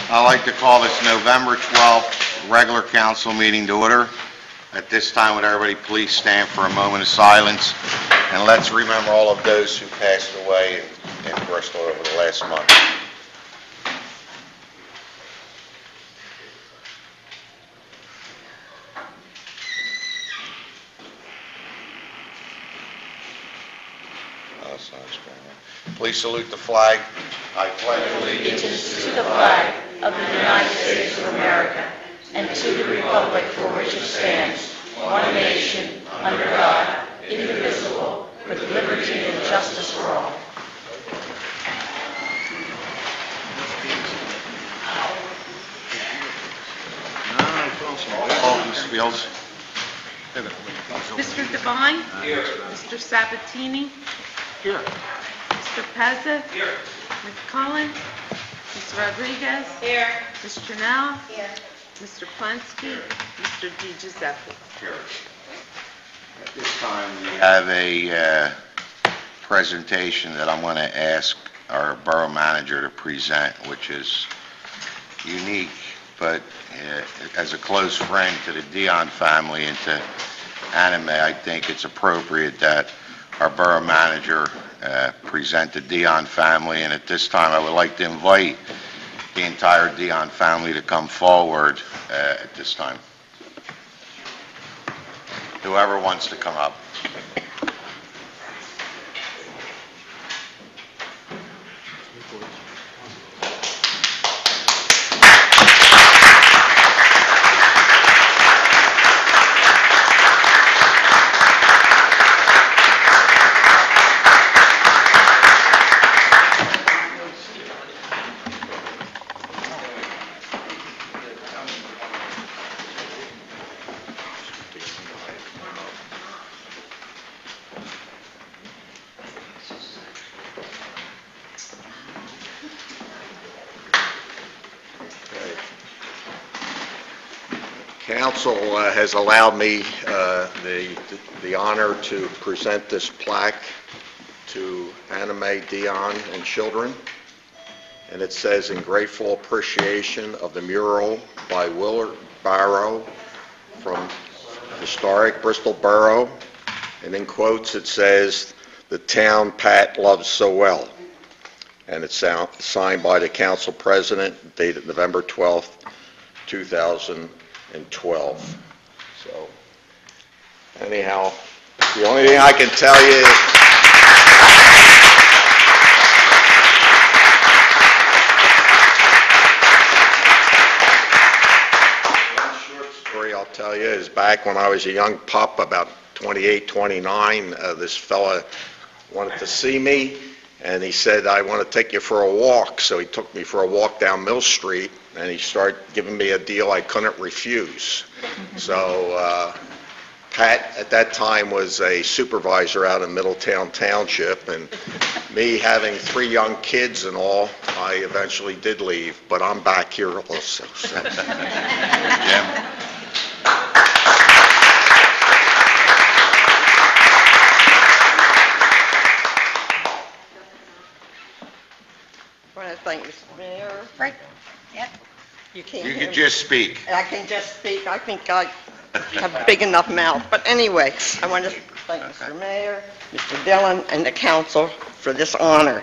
I'd like to call this November 12th regular council meeting to order. At this time, would everybody please stand for a moment of silence, and let's remember all of those who passed away in Bristol over the last month. Please salute the flag. I pledge allegiance to the flag of the United States of America and to the republic for which it stands, one nation, under God, indivisible, with liberty and justice for all. Mr. Devine? Here. Mr. Sabatini? Here. Mr. Pezza? Here. Ms. Cullen? Ms. Rodriguez? Here. Ms. Janelle? Here. Mr. Plensky? Mr. Di Giuseppe? Here. At this time, we have a presentation that I'm going to ask our borough manager to present, which is unique, but as a close friend to the Dion family and to anime, I think it's appropriate that our borough manager present the Dion family, and at this time I would like to invite the entire Dion family to come forward at this time. Whoever wants to come up. Council has allowed me the honor to present this plaque to Anime Dion and children, and it says, "In grateful appreciation of the mural by Willard Barrow from historic Bristol Borough," and in quotes it says, "The town Pat loves so well," and it's signed by the council president, dated November 12th, 2012. So, anyhow, the only thing I can tell you is one short story I'll tell you is back when I was a young pup, about 28, 29, this fella wanted to see me, and he said, "I want to take you for a walk." So he took me for a walk down Mill Street, and he started giving me a deal I couldn't refuse. So Pat, at that time, was a supervisor out in Middletown Township, and me having 3 young kids and all, I eventually did leave, but I'm back here also. So. Jim? I want to thank Mr. Mayor. Right. Yep. You can't You hear can me. just speak. I can just speak. I think I have a big enough mouth. But anyway, I want to thank Mr. Mayor, Mr. Dillon, and the council for this honor.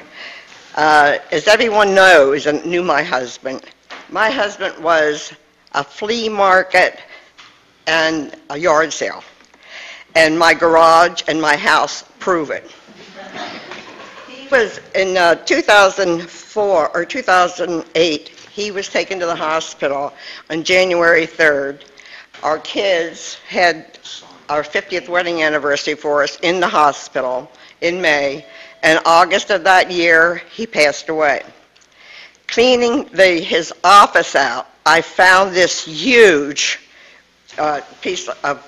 As everyone knows and knew my husband was a flea market and a yard sale. And my garage and my house prove it. Was in 2004 or 2008, he was taken to the hospital on January 3rd. Our kids had our 50th wedding anniversary for us in the hospital in May, and August of that year, he passed away. Cleaning his office out, I found this huge piece of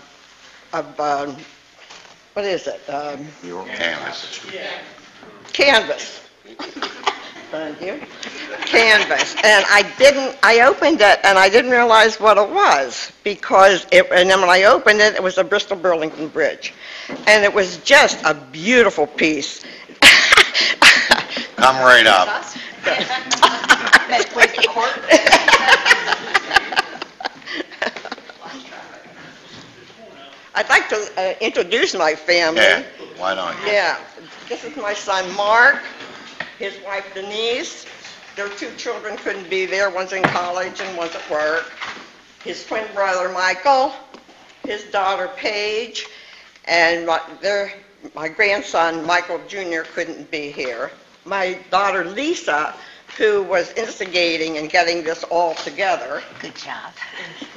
what is it? Canvas. Canvas. Thank you. Canvas. And I opened it and I didn't realize what it was because and then when I opened it, it was a Bristol Burlington Bridge. And it was just a beautiful piece. Come right up. introduce my family. Yeah, why don't you? Yeah, this is my son Mark, his wife Denise. Their 2 children couldn't be there. One's in college and one's at work. His twin brother Michael, his daughter Paige, and my grandson Michael Jr. couldn't be here. My daughter Lisa, who was instigating and getting this all together. Good job.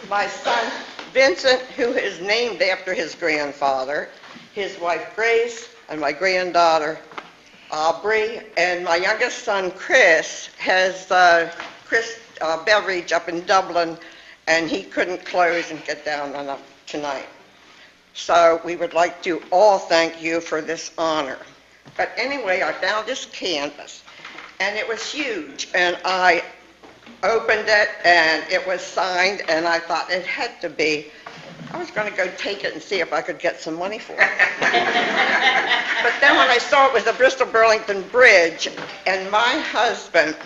My son Vincent, who is named after his grandfather, his wife Grace, and my granddaughter Aubrey, and my youngest son Chris has Chris Beveridge up in Dublin, and he couldn't close and get down enough tonight. So we would like to all thank you for this honor. But anyway, I found this canvas, and it was huge, and I opened it, and it was signed, and I thought it had to be. I was going to go take it and see if I could get some money for it. But then when I saw it was the Bristol-Burlington Bridge, and my husband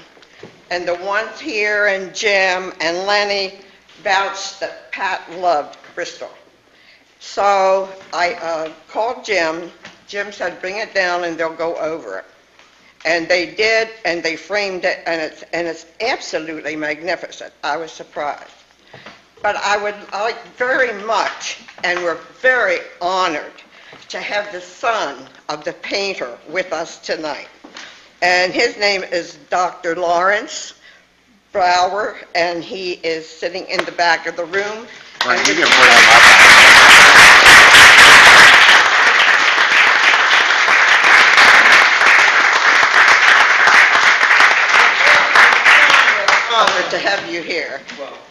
and the ones here and Jim and Lenny vouched that Pat loved Bristol. So I called Jim. Jim said, bring it down and they'll go over it. And they did, and they framed it, and it's absolutely magnificent. I was surprised. But I would like very much, and we're very honored, to have the son of the painter with us tonight. And his name is Dr. Lawrence Brower, and he is sitting in the back of the room. Well, you can put him up. Honored to have you here.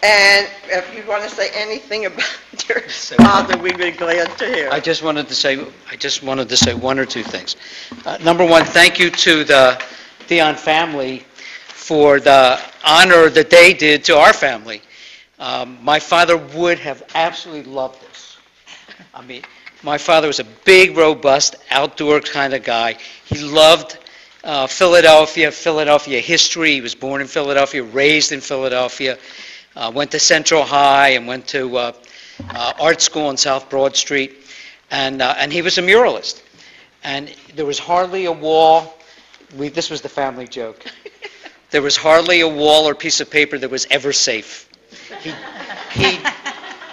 And if you want to say anything about your father, we'd be glad to hear. I just wanted to say 1 or 2 things. Number 1, thank you to the Dion family for the honor that they did to our family. My father would have absolutely loved this. I mean, my father was a big, robust, outdoor kind of guy. He loved Philadelphia history. He was born in Philadelphia, raised in Philadelphia, went to Central High and went to art school on South Broad Street, and he was a muralist. And there was hardly a wall. This was the family joke. There was hardly a wall or piece of paper that was ever safe.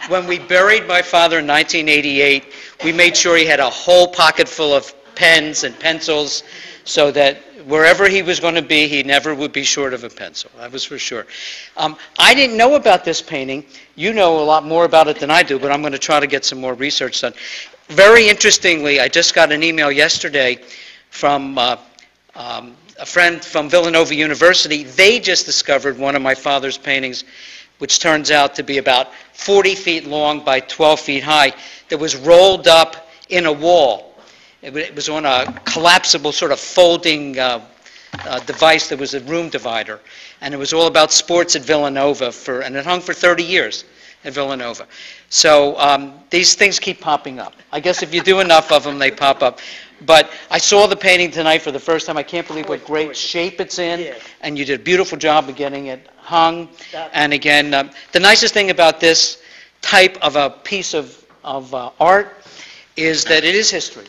When we buried my father in 1988, we made sure he had a whole pocket full of pens and pencils, so that wherever he was going to be, he never would be short of a pencil. That was for sure. I didn't know about this painting. You know a lot more about it than I do, but I'm going to try to get some more research done. Very interestingly, I just got an email yesterday from a friend from Villanova University. They just discovered one of my father's paintings, which turns out to be about 40 feet long by 12 feet high, that was rolled up in a wall. It was on a collapsible sort of folding device that was a room divider. And it was all about sports at Villanova, and it hung for 30 years at Villanova. So these things keep popping up. I guess if you do enough of them, they pop up. But I saw the painting tonight for the first time. I can't believe what great shape it's in. And you did a beautiful job of getting it hung. And again, the nicest thing about this type of a piece of art is that it is history.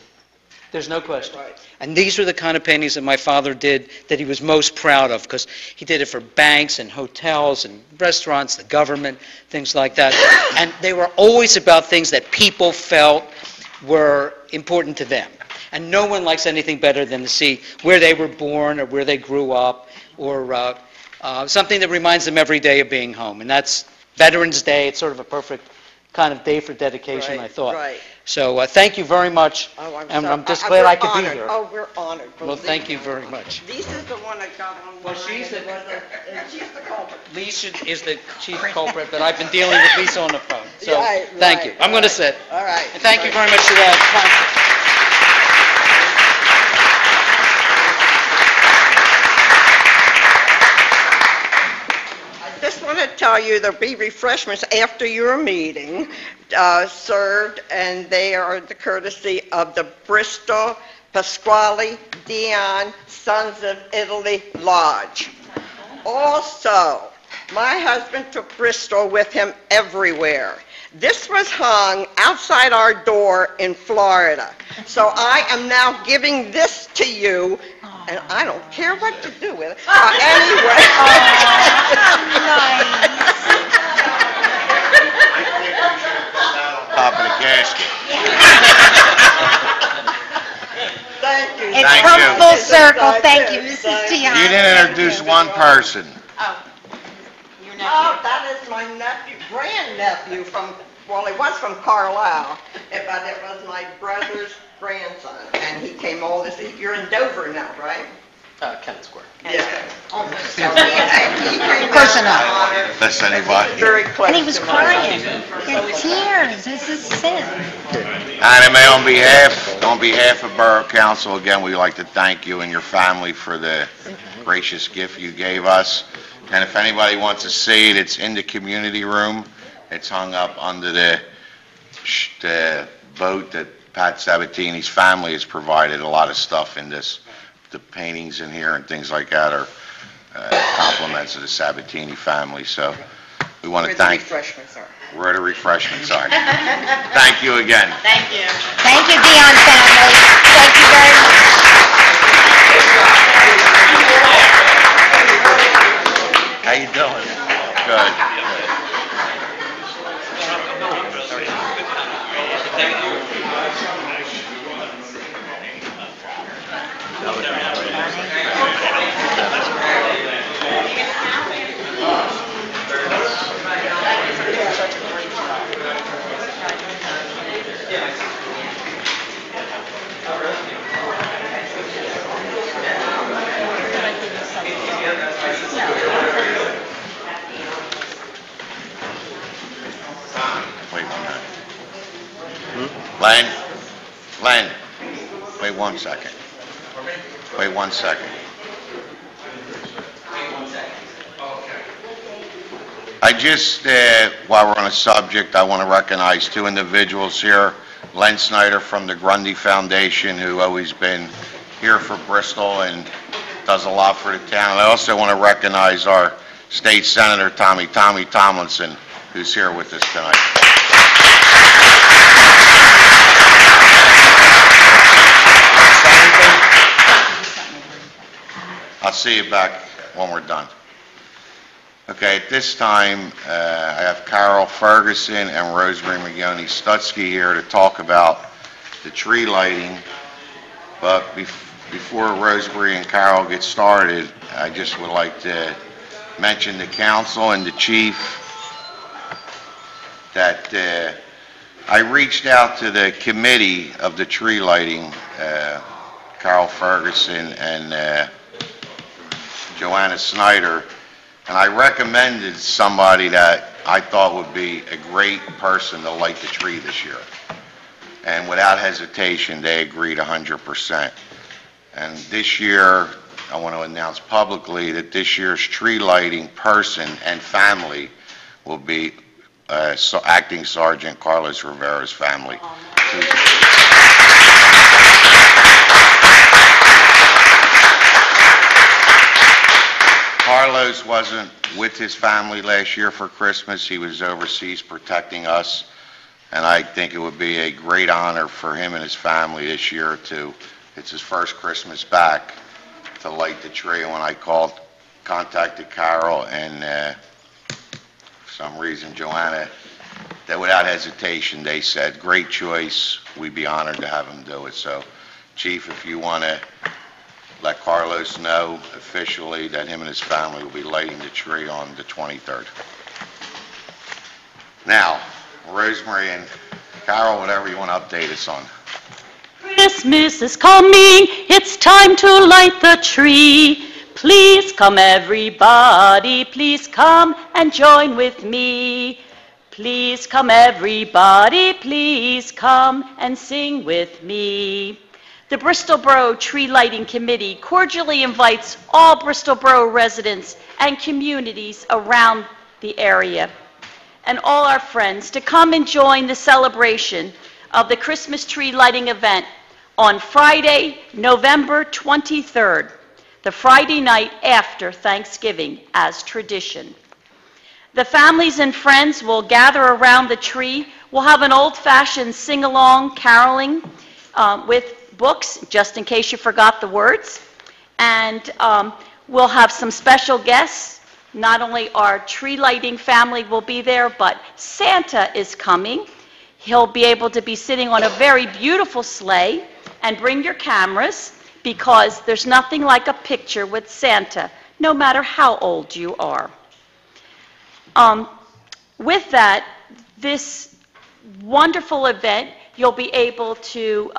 There's no question. Right. And these were the kind of paintings that my father did that he was most proud of, because he did it for banks and hotels and restaurants, the government, things like that. And they were always about things that people felt were important to them. And no one likes anything better than to see where they were born or where they grew up, or something that reminds them every day of being home. And that's Veterans Day. It's sort of a perfect kind of day for dedication, I thought. Right. So thank you very much. Oh, I'm just glad I could be honored. here. Oh, we're honored. Well, thank you very much. Lisa's the one that got on. Well, she's the culprit. Lisa is the chief culprit, but I've been dealing with Lisa on the phone. So Right, thank you. right, I'm going to right. sit. All right. And thank you very much for that. I just want to tell you there'll be refreshments after your meeting served, and they are the courtesy of the Bristol Pasquale Dion Sons of Italy Lodge. Also, my husband took Bristol with him everywhere. This was hung outside our door in Florida. So I am now giving this to you, and I don't care what you do with it. Anyway. Top of the casket. Thank you. It's Thank come you. full circle. Thank you, Mrs. Tiana. You didn't introduce one person. Oh, that is my nephew, grandnephew from, well, he was from Carlisle, but it was my brother's grandson, and he came all this, you're in Dover now, right? Kennett Square. Yeah. Close enough. That's anybody. Very close. And he was to my- crying. He had tears. This is sin. Anime, on behalf of Borough Council, again, we'd like to thank you and your family for the gracious gift you gave us. And if anybody wants to see it, it's in the community room. It's hung up under the boat that Pat Sabatini's family has provided a lot of stuff in this. The paintings in here and things like that are compliments of the Sabatini family. So we want to thank... refreshments are. Where the refreshments are. Thank you again. Thank you, Dion family. Thank you very much. How you doing? Good. Wait 1 minute. Len, wait 1 second. Wait 1 second. I just, while we're on a subject, I want to recognize 2 individuals here. Len Snyder from the Grundy Foundation, who always been here for Bristol and does a lot for the town. I also want to recognize our State Senator, Tommy Tomlinson, who's here with us tonight. I'll see you back when we're done. Okay, at this time, I have Carol Ferguson and Rosemary McGoney-Stutsky here to talk about the tree lighting. But before Rosemary and Carol get started, I just would like to mention the council and the chief that I reached out to the committee of the tree lighting, Carol Ferguson and Joanna Snyder, and I recommended somebody that I thought would be a great person to light the tree this year. And without hesitation, they agreed 100%. And this year, I want to announce publicly that this year's tree lighting person and family will be Acting Sergeant Carlos Rivera's family. Carlos wasn't with his family last year for Christmas. He was overseas protecting us. And I think it would be a great honor for him and his family this year it's his first Christmas back, to light the tree. And when I contacted Carol and for some reason Joanna, that without hesitation they said, great choice, we'd be honored to have him do it. So Chief, if you want to let Carlos know officially that him and his family will be lighting the tree on the 23rd. Now, Rosemary and Carol, whatever you want to update us on. Christmas is coming, it's time to light the tree. Please come everybody, please come and join with me. Please come everybody, please come and sing with me. The Bristol Borough Tree Lighting Committee cordially invites all Bristol Borough residents and communities around the area and all our friends to come and join the celebration of the Christmas tree lighting event on Friday, November 23rd, the Friday night after Thanksgiving, as tradition. The families and friends will gather around the tree. We'll have an old-fashioned sing-along caroling with books, just in case you forgot the words. And we'll have some special guests. Not only our tree lighting family will be there, but Santa is coming. He'll be able to be sitting on a very beautiful sleigh. And bring your cameras, because there's nothing like a picture with Santa, no matter how old you are. With that, this wonderful event, you'll be able to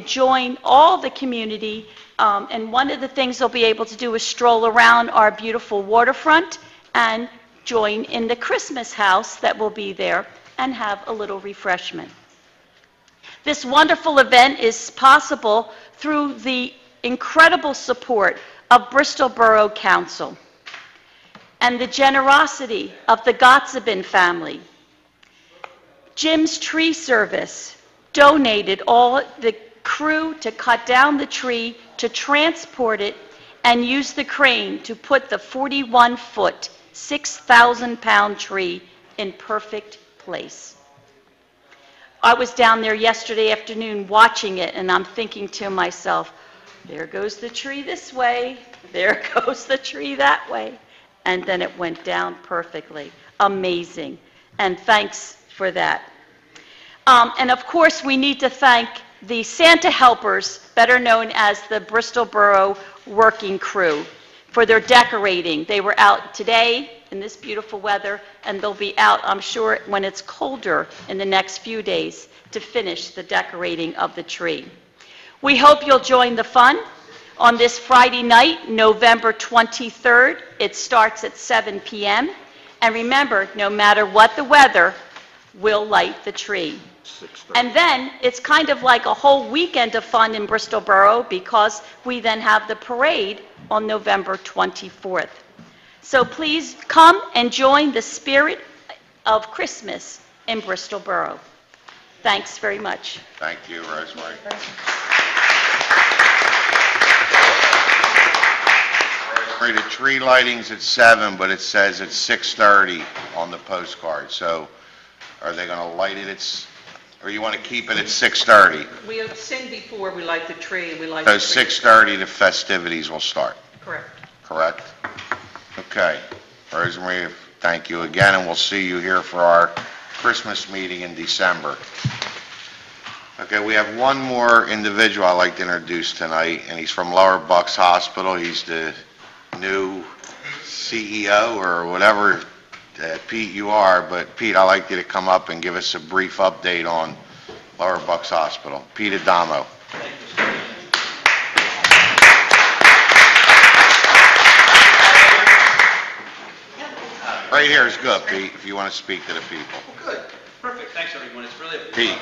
join all the community, and one of the things they'll be able to do is stroll around our beautiful waterfront and join in the Christmas house that will be there and have a little refreshment. This wonderful event is possible through the incredible support of Bristol Borough Council and the generosity of the Gotzebin family. Jim's Tree Service donated all the crew to cut down the tree, to transport it, and use the crane to put the 41-foot, 6,000-pound tree in perfect place. I was down there yesterday afternoon watching it, and I'm thinking to myself, there goes the tree this way, there goes the tree that way. And then it went down perfectly. Amazing. And thanks for that. And of course, we need to thank the Santa helpers, better known as the Bristol Borough Working Crew, for their decorating. They were out today in this beautiful weather, and they'll be out, I'm sure, when it's colder in the next few days to finish the decorating of the tree. We hope you'll join the fun on this Friday night, November 23rd. It starts at 7 p.m. And remember, no matter what the weather, we'll light the tree. And then it's kind of like a whole weekend of fun in Bristol Borough, because we then have the parade on November 24th. So please come and join the spirit of Christmas in Bristol Borough. Thanks very much. Thank you, Rosemary. Rosemary, the tree lighting's at 7, but it says it's 6:30 on the postcard. So are they going to light it or you want to keep it at 6:30? We have sing before we light the tree. So 6:30, the festivities will start. Correct. Correct? Okay. Rosemary, thank you again, and we'll see you here for our Christmas meeting in December. Okay, we have one more individual I'd like to introduce tonight, and he's from Lower Bucks Hospital. He's the new CEO or whatever, Pete, you are. But Pete, I'd like you to come up and give us a brief update on Lower Bucks Hospital. Pete Adamo. Right here is good, Pete, if you want to speak to the people. Good. Perfect. Thanks, everyone. It's really Pete,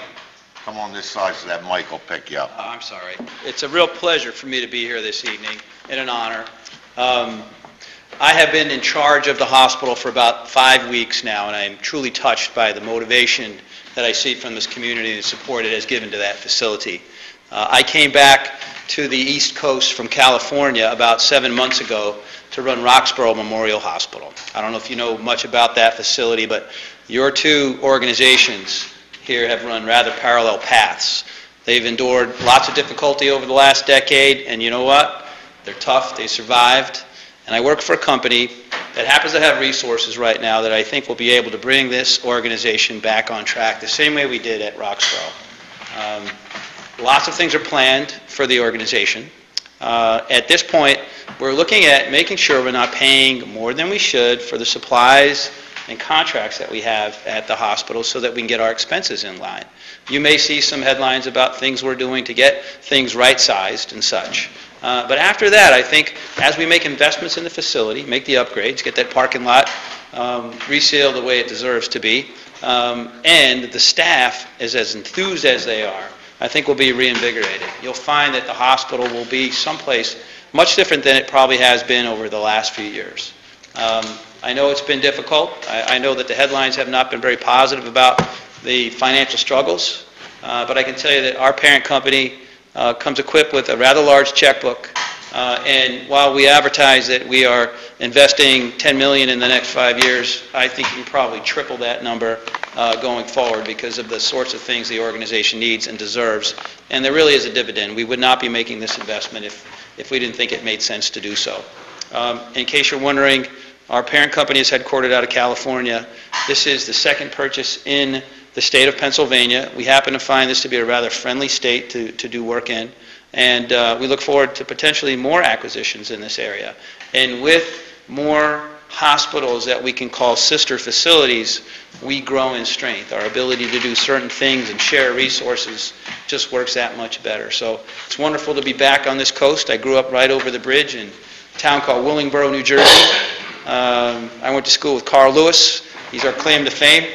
come on this side so that Mike will pick you up. I'm sorry. It's a real pleasure for me to be here this evening, and an honor. I have been in charge of the hospital for about 5 weeks now, and I am truly touched by the motivation that I see from this community and the support it has given to that facility. I came back to the East Coast from California about 7 months ago to run Roxborough Memorial Hospital. I don't know if you know much about that facility, but your two organizations here have run rather parallel paths. They've endured lots of difficulty over the last decade, and you know what? They're tough, they survived, and I work for a company that happens to have resources right now that I think will be able to bring this organization back on track the same way we did at Roxborough. Lots of things are planned for the organization. At this point, we're looking at making sure we're not paying more than we should for the supplies and contracts that we have at the hospital so that we can get our expenses in line. You may see some headlines about things we're doing to get things right-sized and such. But after that, I think as we make investments in the facility, make the upgrades, get that parking lot resealed the way it deserves to be, and the staff is as enthused as they are, I think we'll be reinvigorated. You'll find that the hospital will be someplace much different than it probably has been over the last few years. I know it's been difficult. I know that the headlines have not been very positive about the financial struggles, but I can tell you that our parent company comes equipped with a rather large checkbook, And while we advertise that we are investing $10 million in the next 5 years, I think you can probably triple that number going forward because of the sorts of things the organization needs and deserves. And there really is a dividend. We would not be making this investment if we didn't think it made sense to do so. In case you're wondering, our parent company is headquartered out of California. This is the second purchase in the state of Pennsylvania. We happen to find this to be a rather friendly state to do work in. And we look forward to potentially more acquisitions in this area. And with more hospitals that we can call sister facilities, we grow in strength. Our ability to do certain things and share resources just works that much better. So it's wonderful to be back on this coast. I grew up right over the bridge in a town called Willingboro, New Jersey. I went to school with Carl Lewis. He's our claim to fame.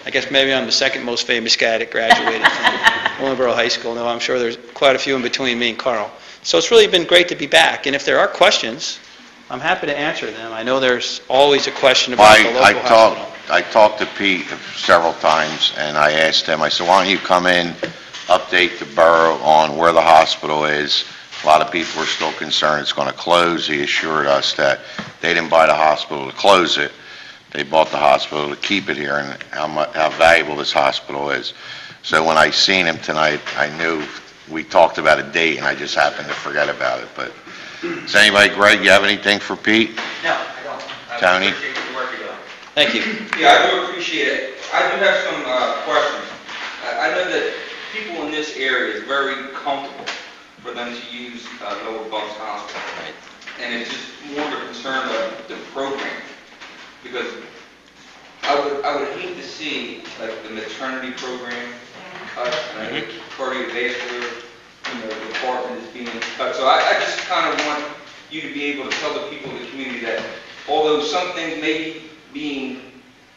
I guess maybe I'm the second most famous guy that graduated from Willingboro High School. No, I'm sure there's quite a few in between me and Carl. So it's really been great to be back. And if there are questions, I'm happy to answer them. I know there's always a question about the local hospital. I talked to Pete several times, and I asked him, I said, why don't you come in, update the borough on where the hospital is. A lot of people are still concerned it's going to close. He assured us that they didn't buy the hospital to close it. They bought the hospital to keep it here, and how valuable this hospital is. So when I seen him tonight, I knew we talked about a date, and I just happened to forget about it. But does anybody, Greg, you have anything for Pete? No, I don't. Tony? I appreciate the work you're doing. Thank you. Yeah, I do appreciate it. I do have some questions. I know that people in this area is very comfortable for them to use Lower Bucks Hospital. And it's just more of a concern of the program. Because I would hate to see like the maternity program cut, and I think cardiovascular department is being cut. So I just kind of want you to be able to tell the people in the community that although some things may be being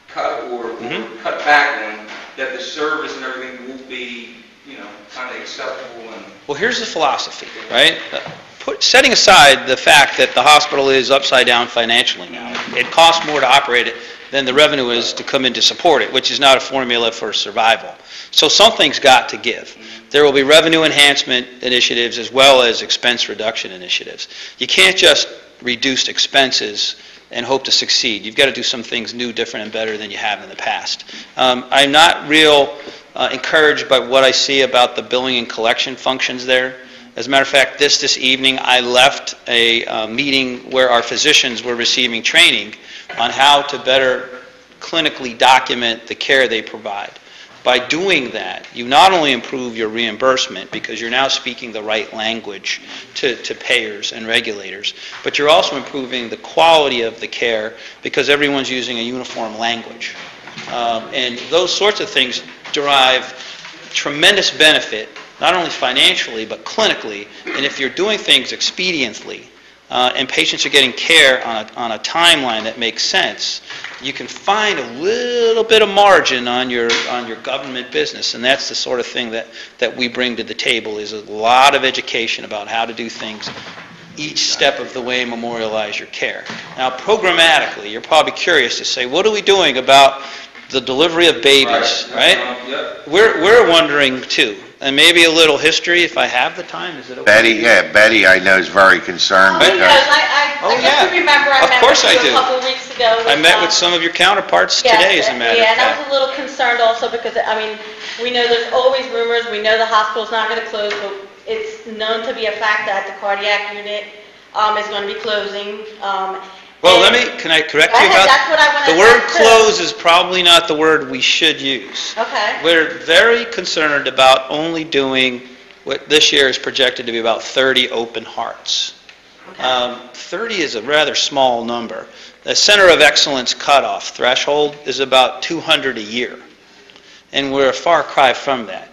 cut or cut back on, that the service and everything will be, kind of acceptable. And well, here's the philosophy, right? Setting aside the fact that the hospital is upside down financially now, it costs more to operate it than the revenue is to come in to support it, which is not a formula for survival. So something's got to give. There will be revenue enhancement initiatives as well as expense reduction initiatives. You can't just reduce expenses and hope to succeed. You've got to do some things new, different, and better than you have in the past. I'm not real encouraged by what I see about the billing and collection functions there. As a matter of fact, this evening I left a meeting where our physicians were receiving training on how to better clinically document the care they provide. By doing that, you not only improve your reimbursement because you're now speaking the right language to payers and regulators, but you're also improving the quality of the care because everyone's using a uniform language. And those sorts of things derive tremendous benefit, not only financially, but clinically. And if you're doing things expediently, and patients are getting care on a timeline that makes sense, you can find a little bit of margin on your government business. And that's the sort of thing that we bring to the table, is a lot of education about how to do things each step of the way, memorialize your care. Now, programmatically, you're probably curious to say, what are we doing about the delivery of babies, right? Yep. We're wondering, too. And maybe a little history, if I have the time. Is it okay? Betty, I know, is very concerned because... I just remember I met with you a couple of weeks ago. I met with some of your counterparts today, as a matter of fact. Yeah, and I was a little concerned also because, we know there's always rumors. We know the hospital's not going to close, but it's known to be a fact that the cardiac unit is going to be closing. Well, can I correct you about That's what I want to the word close is probably not the word we should use. Okay. We're very concerned about only doing what this year is projected to be about 30 open hearts. Okay. 30 is a rather small number. The Center of Excellence cutoff threshold is about 200 a year, and we're a far cry from that.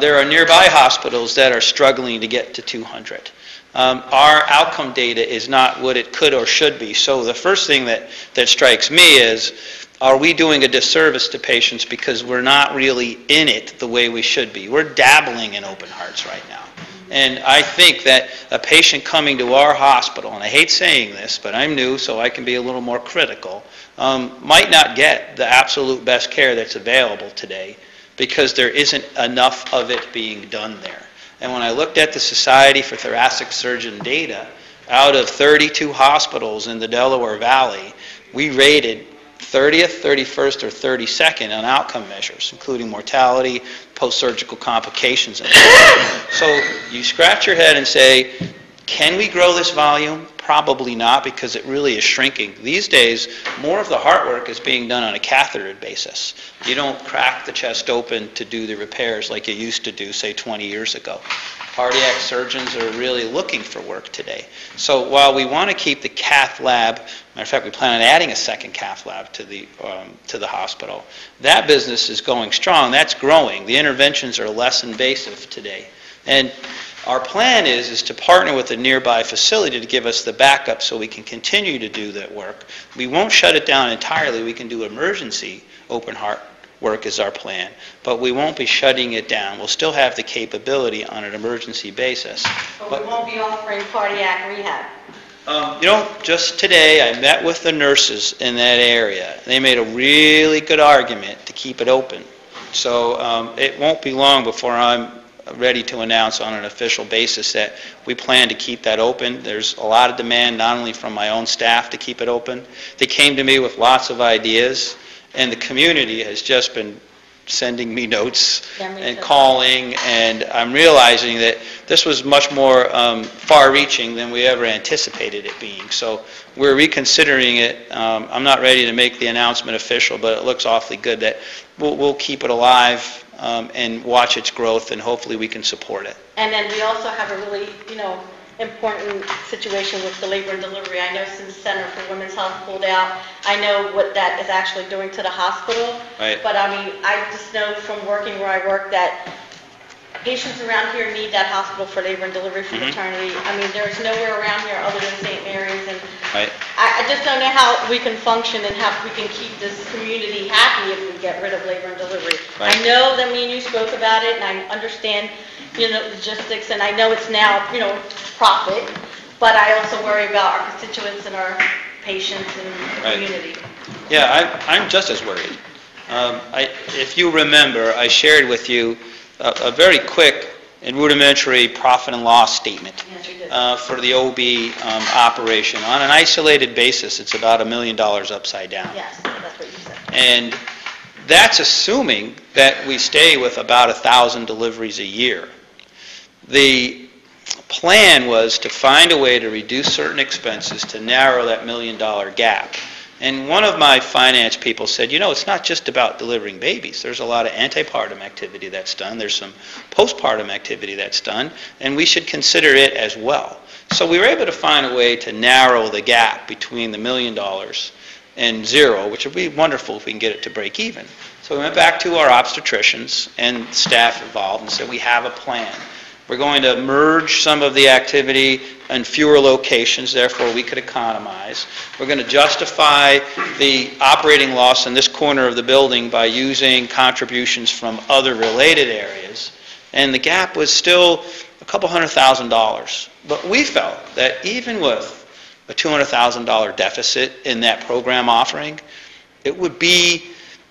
There are nearby hospitals that are struggling to get to 200. Our outcome data is not what it could or should be. So the first thing that strikes me is, are we doing a disservice to patients because we're not really in it the way we should be? We're dabbling in open hearts right now. And I think that a patient coming to our hospital, and I hate saying this, but I'm new so I can be a little more critical, might not get the absolute best care that's available today because there isn't enough of it being done there. And when I looked at the Society for Thoracic Surgeon data, out of 32 hospitals in the Delaware Valley, we rated 30th, 31st, or 32nd on outcome measures, including mortality, post-surgical complications, and so on. So you scratch your head and say, can we grow this volume? Probably not, because it really is shrinking. These days, more of the heart work is being done on a cathetered basis. You don't crack the chest open to do the repairs like you used to do, say, 20 years ago. Cardiac surgeons are really looking for work today. So while we want to keep the cath lab, matter of fact, we plan on adding a second cath lab to the hospital, that business is going strong. That's growing. The interventions are less invasive today. And our plan is to partner with a nearby facility to give us the backup so we can continue to do that work. We won't shut it down entirely. We can do emergency open heart work is our plan, but we won't be shutting it down. We'll still have the capability on an emergency basis. But we won't be offering cardiac rehab. Just today I met with the nurses in that area. They made a really good argument to keep it open. So it won't be long before I'm ready to announce on an official basis that we plan to keep that open. There's a lot of demand not only from my own staff to keep it open. They came to me with lots of ideas, and the community has just been sending me notes and calling, and I'm realizing that this was much more far-reaching than we ever anticipated it being. So we're reconsidering it. I'm not ready to make the announcement official, but it looks awfully good that we'll keep it alive and watch its growth, and hopefully we can support it. And then we also have a really, important situation with the labor and delivery. I know since Center for Women's Health pulled out, I know what that is actually doing to the hospital. Right. But I just know from working where I work that patients around here need that hospital for labor and delivery for maternity. There's nowhere around here other than St. Mary's, and Right. I just don't know how we can function and how we can keep this community happy if we get rid of labor and delivery. Right. I know that me and you spoke about it, and I understand, logistics, and I know it's now, profit, but I also worry about our constituents and our patients and the Right. community. Yeah, I'm just as worried. If you remember, I shared with you a very quick and rudimentary profit and loss statement Yes, you did. for the OB operation. On an isolated basis, it's about $1 million upside down. Yes, that's what you said. And that's assuming that we stay with about 1,000 deliveries a year. The plan was to find a way to reduce certain expenses to narrow that $1 million gap. And one of my finance people said, it's not just about delivering babies. There's a lot of antepartum activity that's done. There's some postpartum activity that's done, and we should consider it as well. So we were able to find a way to narrow the gap between the $1 million and zero, which would be wonderful if we can get it to break even. So we went back to our obstetricians and staff involved and said, we have a plan. We're going to merge some of the activity in fewer locations, therefore we could economize. We're going to justify the operating loss in this corner of the building by using contributions from other related areas. And the gap was still a couple $100,000. But we felt that even with a $200,000 deficit in that program offering, it would be,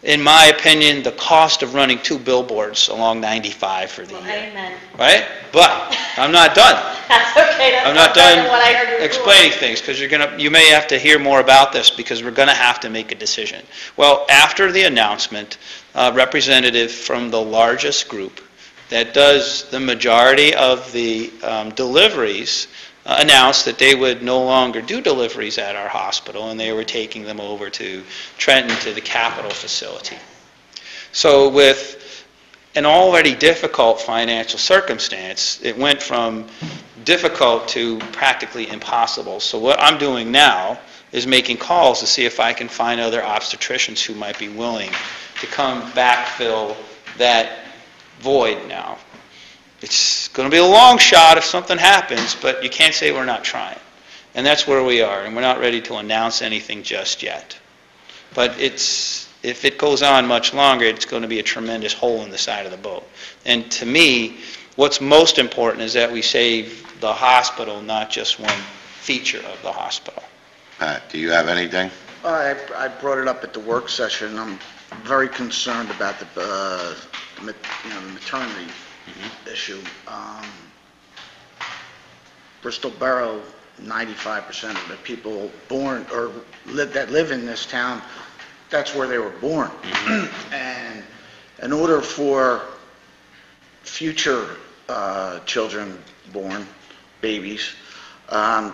in my opinion, the cost of running 2 billboards along 95 for the year. Amen. Right? But I'm not done. That's okay. That's I'm not better done than what I heard before. explaining things, because you may have to hear more about this, because we're going to have to make a decision. Well, after the announcement, a representative from the largest group that does the majority of the deliveries announced that they would no longer do deliveries at our hospital, and they were taking them over to Trenton to the Capital facility. So with an already difficult financial circumstance, it went from difficult to practically impossible. So what I'm doing now is making calls to see if I can find other obstetricians who might be willing to come backfill that void now. It's going to be a long shot if something happens, but you can't say we're not trying. And that's where we are, and we're not ready to announce anything just yet. But if it goes on much longer, it's going to be a tremendous hole in the side of the boat. And to me, what's most important is that we save the hospital, not just one feature of the hospital. Pat, do you have anything? I brought it up at the work session. I'm very concerned about the maternity issue. Bristol Borough 95% of the people born or that live in this town, that's where they were born. And in order for future children born, babies,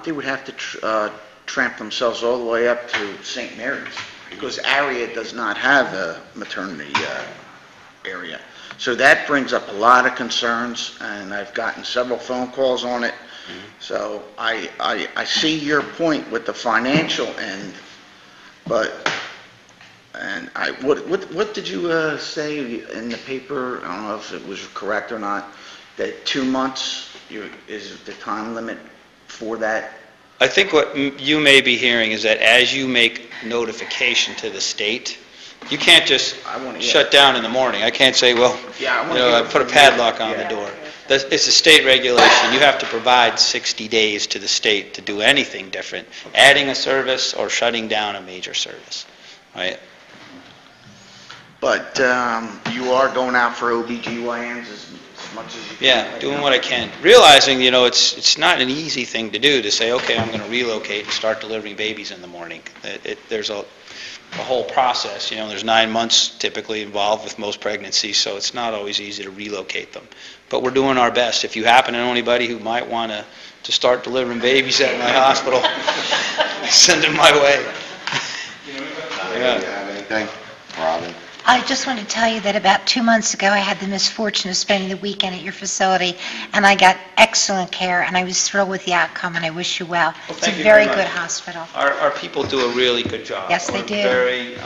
they would have to tramp themselves all the way up to St. Mary's, because area does not have a maternity area. So that brings up a lot of concerns, and I've gotten several phone calls on it. So I see your point with the financial end, but, what did you say in the paper? I don't know if it was correct or not, that 2 months is the time limit for that? I think what you may be hearing is that as you make notification to the state, you can't just shut down in the morning. I can't say, well, I put a padlock on the door. It's a state regulation. You have to provide 60 days to the state to do anything different, adding a service or shutting down a major service, right? But you are going out for OBGYNs as much as you can? Yeah, doing what I can. Realizing, it's not an easy thing to do, to say, okay, I'm going to relocate and start delivering babies in the morning. There's a whole process. There's 9 months typically involved with most pregnancies, so it's not always easy to relocate them. But we're doing our best. If you happen to know anybody who might want to start delivering babies at my hospital, send them my way. Do you have anything? Robin? I just want to tell you that about 2 months ago, I had the misfortune of spending the weekend at your facility, and I got excellent care, and I was thrilled with the outcome, and I wish you well. It's a very good hospital. Our people do a really good job. Yes, they do. We're very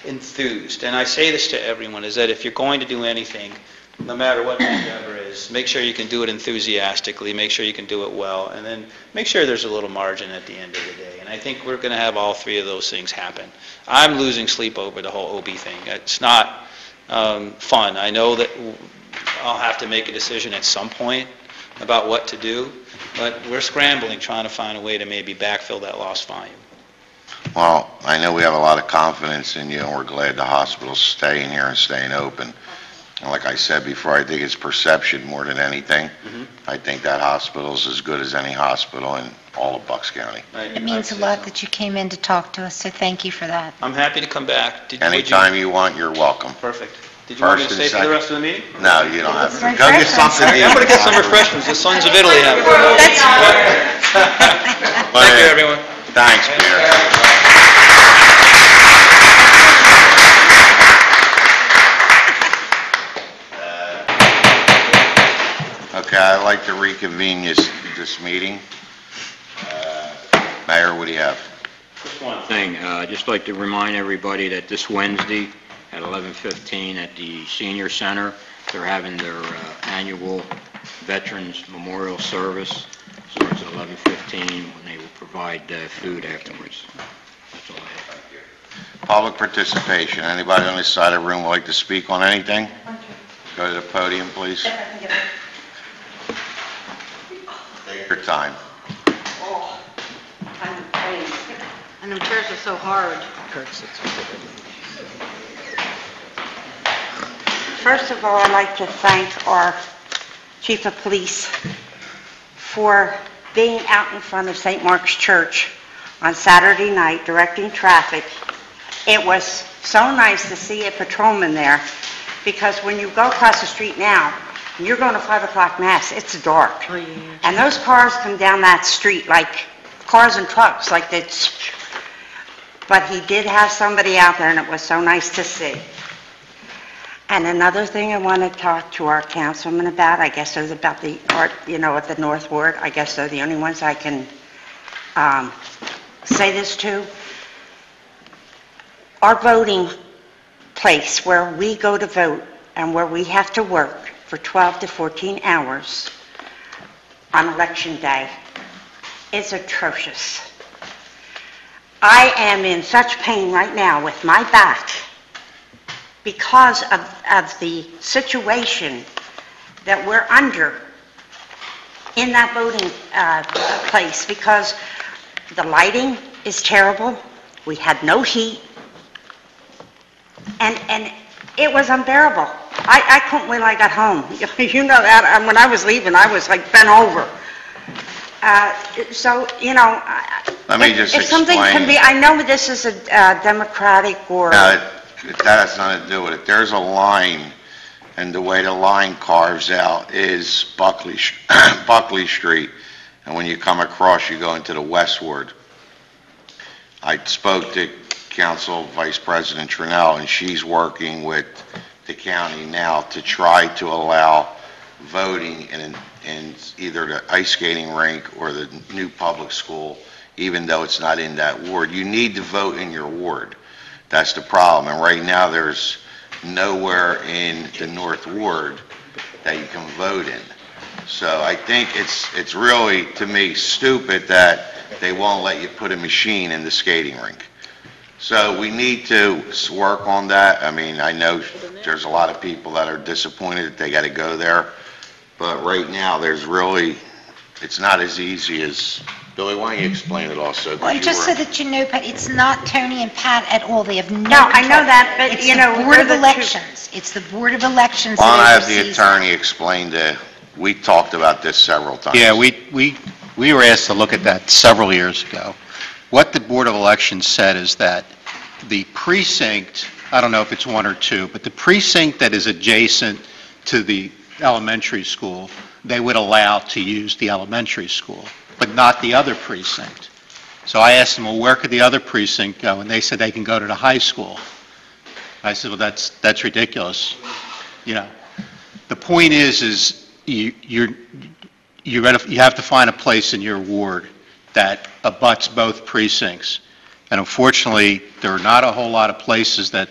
enthused. And I say this to everyone, is that if you're going to do anything, no matter what the endeavor is, make sure you can do it enthusiastically, make sure you can do it well, and then make sure there's a little margin at the end of the day. And I think we're going to have all three of those things happen. I'm losing sleep over the whole OB thing. It's not fun. I know that I'll have to make a decision at some point about what to do, but we're scrambling, trying to find a way to maybe backfill that lost volume. Well, I know we have a lot of confidence in you, and we're glad the hospital's staying here and staying open. And like I said before, I think it's perception more than anything. I think that hospital's as good as any hospital in all of Bucks County. It means a lot that you came in to talk to us, so thank you for that. I'm happy to come back. Anytime you want, you're welcome. Perfect. Did you want me to stay for the rest of the meeting? No, you don't have to. Go get something to eat. I'm going to get some refreshments. The Sons of Italy have them. Thank you, everyone. Thanks, Peter. Okay, I'd like to reconvene this meeting. Mayor, what do you have? Just one thing. I'd just like to remind everybody that this Wednesday at 11:15 at the Senior Center, they're having their annual Veterans Memorial Service. Starts at 11:15 when they will provide food afterwards. That's all I have. Public participation. Anybody on this side of the room would like to speak on anything? Go to the podium, please. Take your time. And them chairs are so hard. First of all, I'd like to thank our Chief of Police for being out in front of St. Mark's Church on Saturday night directing traffic. It was so nice to see a patrolman there, because when you go across the street now, and you're going to 5 o'clock Mass, it's dark. Oh, yeah. And those cars come down that street like cars and trucks, like that's... But he did have somebody out there, and it was so nice to see. And another thing I want to talk to our councilman about, I guess those about the art, at the North Ward, I guess they're the only ones I can say this to. Our voting place where we go to vote and where we have to work for 12 to 14 hours on election day is atrocious. I am in such pain right now with my back because of the situation that we're under in that voting place, because the lighting is terrible. We had no heat, and it was unbearable. I couldn't wait till I got home. You know that. When I was leaving, I was like bent over. So, you know, Let me just if something can explain. be, I know this is a democratic or, Now, that has nothing to do with it. There's a line, and the way the line carves out is Buckley Street, and when you come across, you go into the westward. I spoke to Council Vice President Trinnell, and she's working with the county now to try to allow voting in either the ice skating rink or the new public school, even though it's not in that ward. You need to vote in your ward. That's the problem. And right now, there's nowhere in the North Ward that you can vote in. So I think it's really, to me, stupid that they won't let you put a machine in the skating rink. So we need to work on that. I mean, I know there's a lot of people that are disappointed that they got to go there, but right now, it's not as easy as, Billy, why don't you explain it also? 'Cause Well, you just were- so that you know, Pat, it's not Tony and Pat at all. They have no No, I know control. that, but, you know, It's the Board they're of the two- Elections. It's the Board of Elections Why don't I that have the oversees it. attorney explain we talked about this several times. Yeah, we were asked to look at that several years ago. What the Board of Elections said is that the precinct, I don't know if it's one or two, but the precinct that is adjacent to the elementary school, they would allow to use the elementary school, but not the other precinct. So I asked them, well, where could the other precinct go? And they said they can go to the high school. I said, well, that's ridiculous. You know, the point is you have to find a place in your ward that abuts both precincts. And unfortunately, there are not a whole lot of places that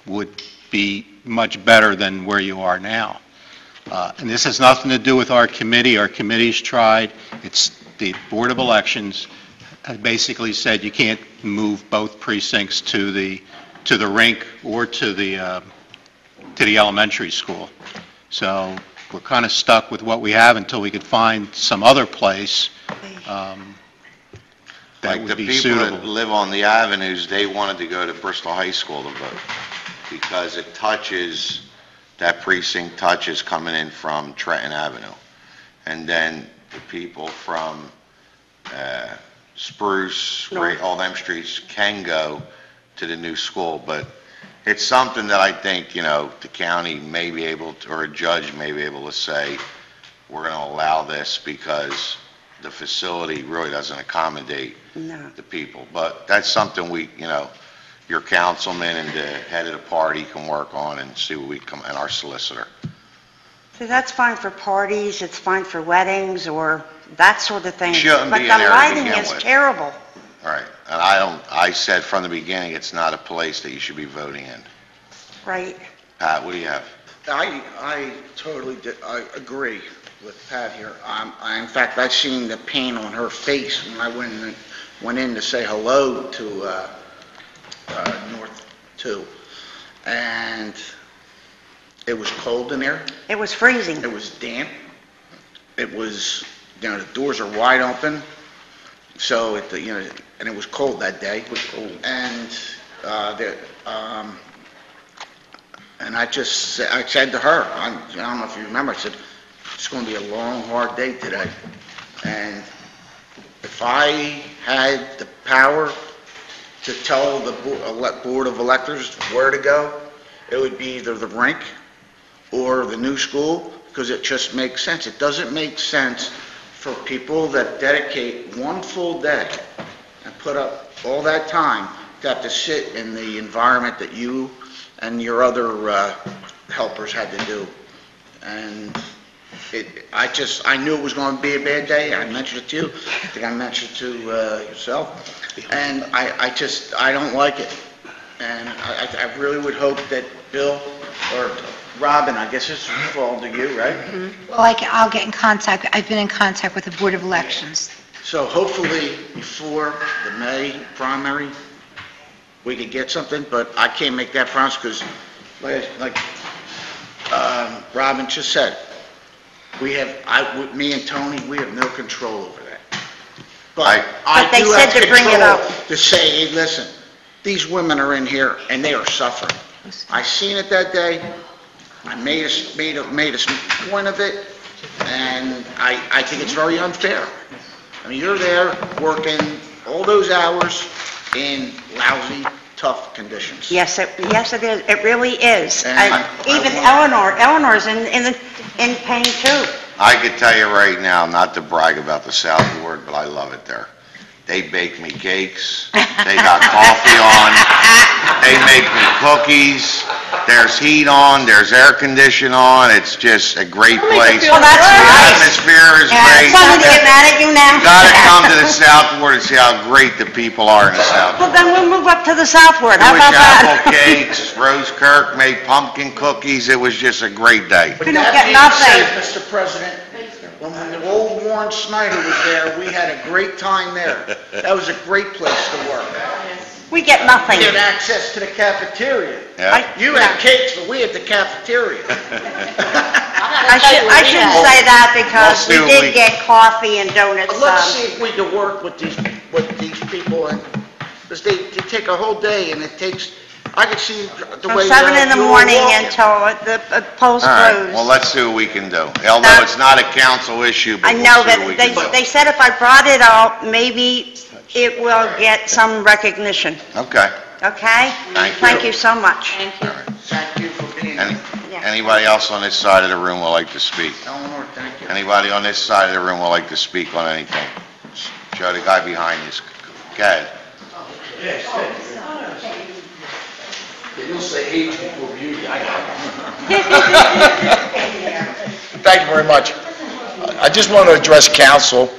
would be much better than where you are now. And this has nothing to do with our committee. Our committee's tried. It's the Board of Elections has basically said you can't move both precincts to the rink or to the elementary school. So we're kind of stuck with what we have until we could find some other place that would be Like the people suitable. that live on the avenues, they wanted to go to Bristol High School to vote because that precinct touches coming in from Trenton Avenue. And then the people from Spruce, all them streets can go to the new school. But it's something that I think, the county may be able to, or a judge may be able to say, we're going to allow this because the facility really doesn't accommodate the people. But that's something your councilman and the head of the party can work on and see what and our solicitor. so that's fine for parties, it's fine for weddings or that sort of thing. Shouldn't But be the in there to lighting begin is with. terrible. All right. And I said from the beginning, it's not a place that you should be voting in. Right. Pat, what do you have? I totally agree with Pat here. In fact, I seen the pain on her face when I went in to say hello to North 2. And it was cold in there. It was freezing. It was damp. It was, the doors are wide open. So, and it was cold that day. It was cold. And I said to her, I don't know if you remember, I said, it's going to be a long, hard day today. And if I had the power to tell the Board of Electors where to go, it would be either the rink or the new school, because it just makes sense. It doesn't make sense for people that dedicate one full day and put up all that time to have to sit in the environment that you and your other helpers had to do. And I knew it was going to be a bad day. I mentioned it to you. I think I mentioned it to yourself. And I don't like it. And I really would hope that Bill or Robin, I guess this would fall to you, right? Well, I'll get in contact. I've been in contact with the Board of Elections. So hopefully before the May primary, we could get something, but I can't make that promise because, like Robin just said, me and Tony, we have no control over that. But they do said have to bring it control up. to say, hey, listen, these women are in here and they are suffering. I seen it that day. I made a point of it, and I think it's very unfair. I mean, you're there working all those hours in lousy, tough conditions. Yes, it is. It really is. And Even Eleanor's in pain too. I could tell you right now, not to brag about the South Ward, but I love it there. They bake me cakes, they got coffee on, they make me cookies, there's heat on, there's air conditioning on, it's just a great place. Well, that's The nice. atmosphere is great. Somebody to get mad at you now? You gotta come to the South Ward and see how great the people are in the South Well, Ward. then we'll move up to the southward. How Jewish about that? apple cakes, Rose Kirk made pumpkin cookies, it was just a great day. But We don't that get being nothing. said, Mr. President, when the old Warren Snyder was there, we had a great time there. That was a great place to work. We get nothing. We had access to the cafeteria. Yeah. You had cakes, but we had the cafeteria. I shouldn't say that because we We'll see what did get coffee and donuts. But let's see if we can work with these people, and, because they take a whole day, and it takes, I could see the From way... 7 in the you were morning walking. until the polls All right, well, close. let's see what we can do. Although it's not a council issue, but I we'll know, see what we but can do. they said if I brought it up, maybe it will get some recognition, Okay. okay? Thank you. Thank you so much. Thank you for being Any- here. Anybody else on this side of the room would like to speak? Eleanor, thank you. Anybody on this side of the room would like to speak on anything? Joe, the guy behind you, go ahead. You'll say age before beauty, I know. Thank you very much. I just want to address council,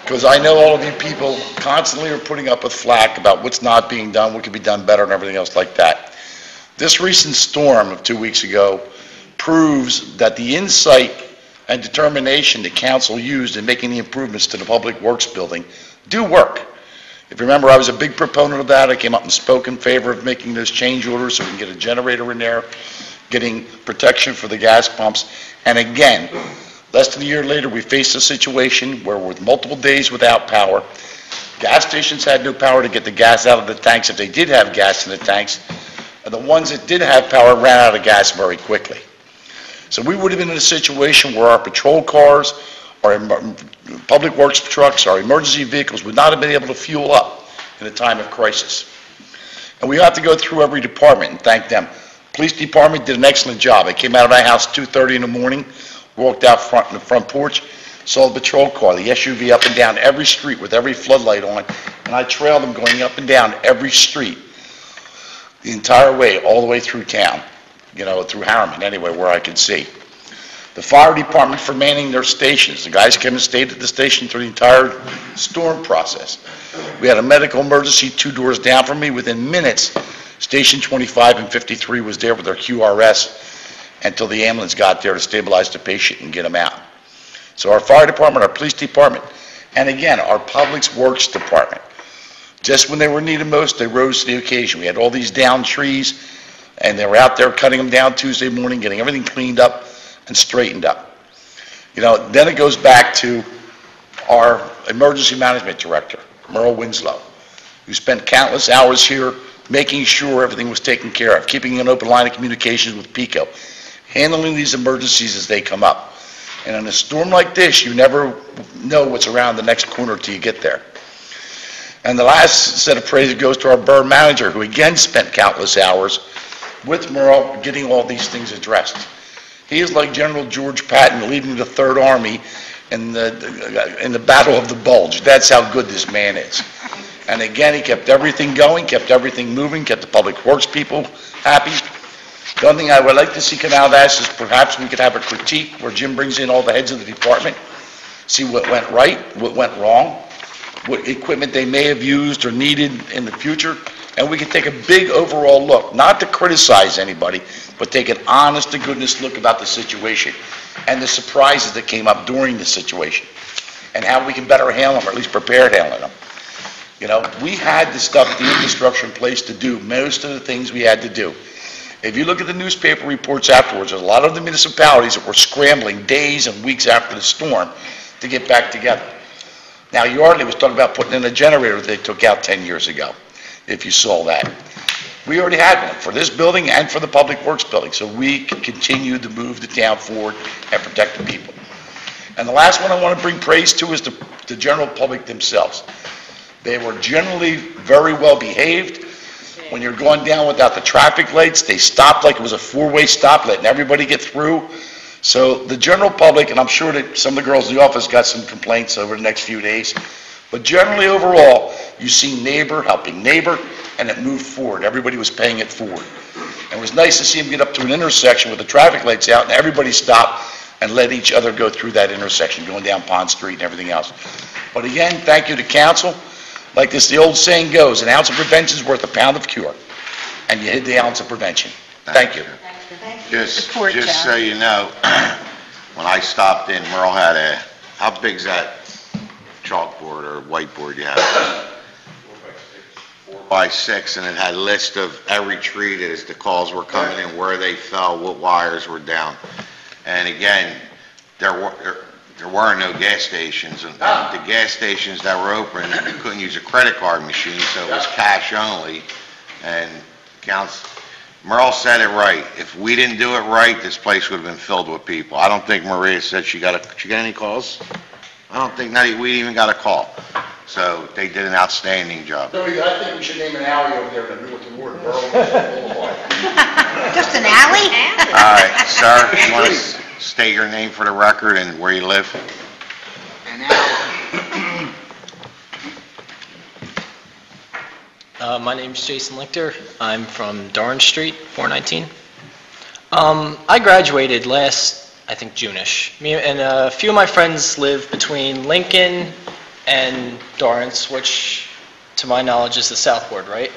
because I know all of you people constantly are putting up with flack about what's not being done, what could be done better, and everything else like that. This recent storm of 2 weeks ago proves that the insight and determination the council used in making the improvements to the Public Works building do work. If you remember, I was a big proponent of that. I came up and spoke in favor of making those change orders so we can get a generator in there, getting protection for the gas pumps. And again, less than a year later, we faced a situation where with multiple days without power, gas stations had no power to get the gas out of the tanks if they did have gas in the tanks, and the ones that did have power ran out of gas very quickly. So we would have been in a situation where our patrol cars, our public works trucks, our emergency vehicles would not have been able to fuel up in a time of crisis. And we have to go through every department and thank them. Police department did an excellent job. I came out of my house 2:30 in the morning, walked out front in the front porch, saw the patrol car, the SUV up and down every street with every floodlight on, and I trailed them going up and down every street the entire way, all the way through town, through Harriman, anyway, where I could see. The fire department for manning their stations. The guys came and stayed at the station through the entire storm process. We had a medical emergency 2 doors down from me. Within minutes, Station 25 and 53 was there with their QRS until the ambulance got there to stabilize the patient and get him out. So our fire department, our police department, and again, our public works department, just when they were needed most, they rose to the occasion. We had all these down trees, and they were out there cutting them down Tuesday morning, getting everything cleaned up and straightened up. Then it goes back to our emergency management director, Merle Winslow, who spent countless hours here making sure everything was taken care of, keeping an open line of communications with PICO, handling these emergencies as they come up. And in a storm like this, you never know what's around the next corner till you get there. And the last set of praise goes to our borough manager, who again spent countless hours with Merle getting all these things addressed. He is like General George Patton leading the Third Army in the Battle of the Bulge. That's how good this man is. And again, he kept everything going, kept everything moving, kept the public works people happy. The only thing I would like to see come out of that is perhaps we could have a critique where Jim brings in all the heads of the department, see what went right, what went wrong, what equipment they may have used or needed in the future, and we can take a big overall look, not to criticize anybody, but take an honest to goodness look about the situation and the surprises that came up during the situation and how we can better handle them, or at least prepare to handle them. We had the stuff, the infrastructure in place to do most of the things we had to do. If you look at the newspaper reports afterwards, there's a lot of the municipalities that were scrambling days and weeks after the storm to get back together. Now, Yardley was talking about putting in a generator that they took out 10 years ago, if you saw that. We already had one for this building and for the Public Works building, so we can continue to move the town forward and protect the people. And the last one I want to bring praise to is the general public themselves. They were generally very well behaved. When you're going down without the traffic lights, they stopped like it was a four-way stop, letting everybody get through. So the general public, and I'm sure that some of the girls in the office got some complaints over the next few days, but generally overall, you see neighbor helping neighbor, and it moved forward. Everybody was paying it forward. And it was nice to see them get up to an intersection with the traffic lights out, and everybody stopped and let each other go through that intersection, going down Pond Street and everything else. But again, thank you to council. Like the old saying goes, an ounce of prevention is worth a pound of cure. And you hit the ounce of prevention. Thank you. Just so you know, when I stopped in, Merle had how big's that chalkboard or whiteboard you have? 4x6, and it had a list of every tree that as the calls were coming in, where they fell, what wires were down. And again, there were no gas stations, and the gas stations that were open, you couldn't use a credit card machine, so it was cash only. And Merle said it right. If we didn't do it right, this place would have been filled with people. I don't think Maria said she got any calls? I don't think we even got a call. So they did an outstanding job. I think we should name an alley over there in the middle of the ward, Boulevard. Just an alley? All right, sir, you want to state your name for the record and where you live? My name's Jason Lichter. I'm from Dorrance Street, 419. I graduated last, I think, June-ish. Me and a few of my friends live between Lincoln and Dorrance, which, to my knowledge, is the South Ward, right?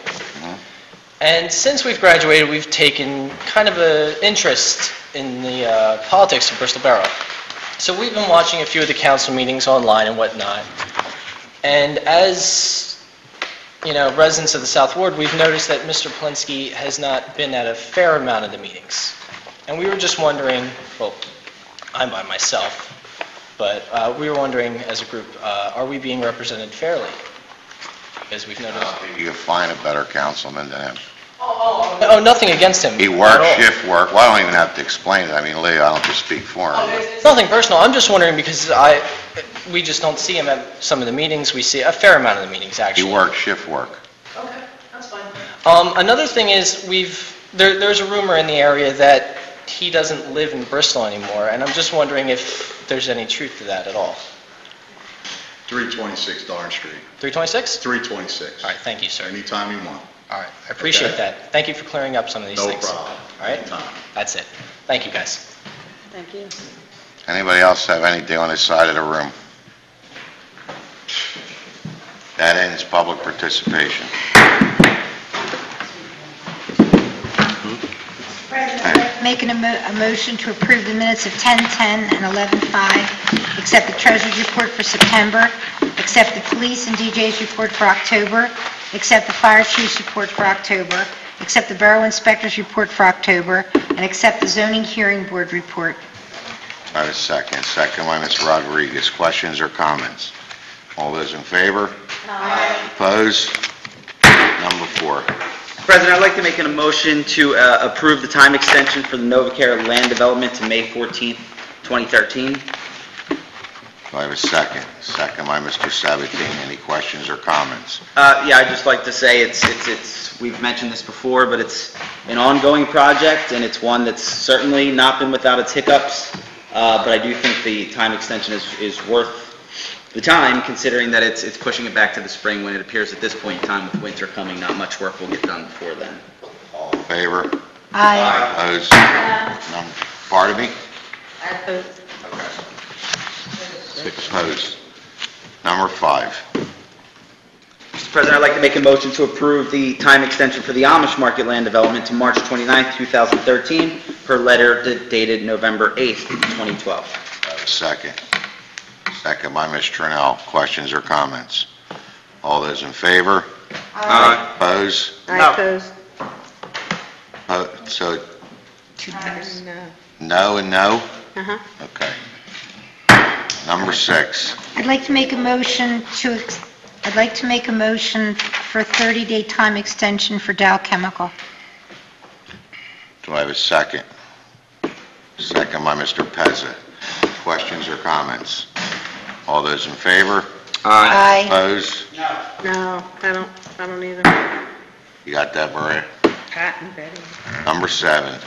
And since we've graduated, we've taken kind of an interest in the politics of Bristol Borough. So we've been watching a few of the council meetings online and whatnot. And as, you know, residents of the South Ward, we've noticed that Mr. Polinsky has not been at a fair amount of the meetings. And we were just wondering, well, I'm by myself, but we were wondering as a group, are we being represented fairly? As we've noticed. You can find a better councilman than him. Oh, nothing against him. He works shift work. Well, I don't even have to explain it. I mean, Leo, I don't just speak for him. It's nothing personal. I'm just wondering because we just don't see him at some of the meetings. We see a fair amount of the meetings, actually. He works shift work. Okay, that's fine. Another thing is there's a rumor in the area that he doesn't live in Bristol anymore, and I'm just wondering if there's any truth to that at all. 326 Dorrance Street. 326? 326. All right, thank you, sir. Anytime you want. All right, I appreciate that. Thank you for clearing up some of these No things. problem. All right? Anytime. That's it. Thank you, guys. Thank you. Anybody else have anything on this side of the room? That ends public participation. Making a motion to approve the minutes of 10:10 and 11:05, accept the treasurer's report for September, accept the police and DJ's report for October, accept the fire chief's report for October, accept the borough inspector's report for October, and accept the zoning hearing board report. I have a second. Second by Ms. Rodriguez. Questions or comments? All those in favor? Aye. Opposed? Number 4. President, I'd like to make a motion to approve the time extension for the NovaCare land development to May 14th, 2013. Do I have a second? Second by Mr. Sabatini. Any questions or comments? Yeah, I'd just like to say we've mentioned this before, but it's an ongoing project, and it's one that's certainly not been without its hiccups. But I do think the time extension is worth the time, considering that it's pushing it back to the spring when it appears at this point in time with winter coming, not much work will get done before then. All in favor? Aye. Opposed? Pardon me? I oppose. Okay. 6 opposed. Number 5. Mr. President, I'd like to make a motion to approve the time extension for the Amish Market land development to March 29th, 2013, per letter dated November 8th, 2012. I have a second. Second by Ms. Trinnell. Questions or comments? All those in favor? Aye. Opposed? I oppose. So, 2/3. no and no? Uh-huh. Okay. Number 6. I'd like to make a motion for 30-day time extension for Dow Chemical. Do I have a second? Second by Mr. Pezza. questions or comments? All those in favor? Aye. Opposed? No, I don't either. You got that, Maria? Pat and Betty. Number 7.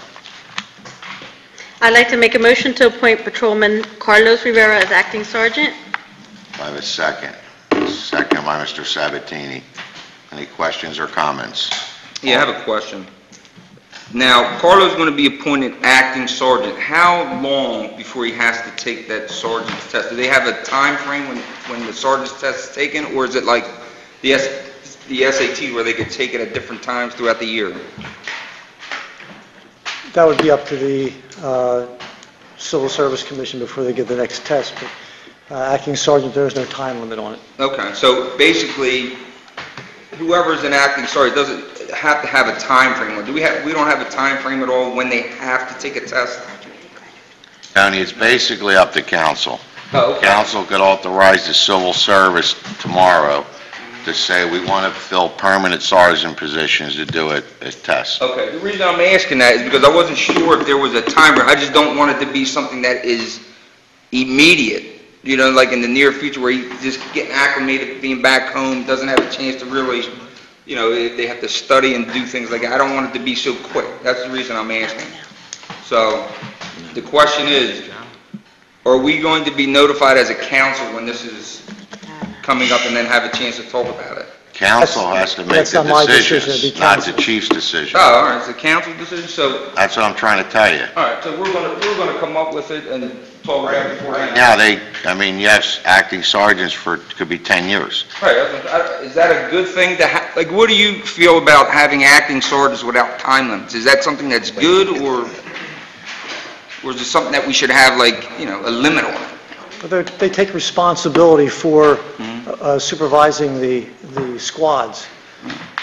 I'd like to make a motion to appoint Patrolman Carlos Rivera as acting sergeant. Do I have a second? Second by Mr. Sabatini. Any questions or comments? Yeah, I have a question. Now, Carlo's going to be appointed acting sergeant. How long before he has to take that sergeant's test? Do they have a time frame when the sergeant's test is taken, or is it like the SAT where they could take it at different times throughout the year? That would be up to the Civil Service Commission before they give the next test, but acting sergeant, there is no time limit on it. Okay, so basically, whoever's an acting sergeant doesn't have to have a time frame. We don't have a time frame at all when they have to take a test? Tony, it's basically up to council. Oh, okay. Council could authorize the civil service tomorrow to say we want to fill permanent sergeant positions to do a test. Okay, the reason I'm asking that is because I wasn't sure if there was a timer. I just don't want it to be something that is immediate, you know, like in the near future where he's just getting acclimated, being back home, doesn't have a chance to really, you know, they have to study and do things like that. I don't want it to be so quick. That's the reason I'm asking. So, the question is, are we going to be notified as a council when this is coming up and then have a chance to talk about it? Council has to make That's the not my decision, it'd decisions, be not the council. chief's decision. Oh, all right, it's a council decision, so, That's what I'm trying to tell you. all right, so we're gonna come up with it and talk about it beforehand. Now, yes, acting sergeants could be 10 years. Right, is that a good thing to have? Like, what do you feel about having acting sergeants without time limits? Is that something that's good, or is it something that we should have, like, you know, a limit on it? But they take responsibility for supervising the squads.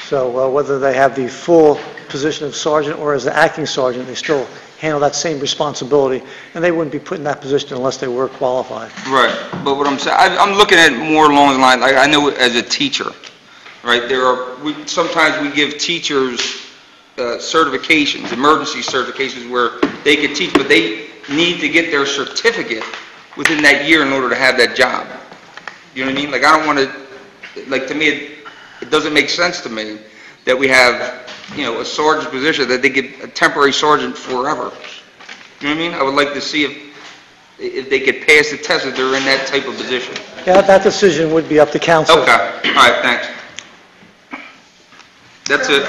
So whether they have the full position of sergeant or as the acting sergeant, they still handle that same responsibility, and they wouldn't be put in that position unless they were qualified. Right, but what I'm saying, I'm looking at it more along the line, like, I know as a teacher, right, sometimes we give teachers certifications, emergency certifications, where they could teach, but they need to get their certificate within that year in order to have that job. You know what I mean? Like, I don't want to, like, to me, it doesn't make sense to me that we have, you know, a sergeant's position, that they get a temporary sergeant forever. You know what I mean? I would like to see if they could pass the test if they're in that type of position. Yeah, that decision would be up to council. Okay, all right, thanks. That's it.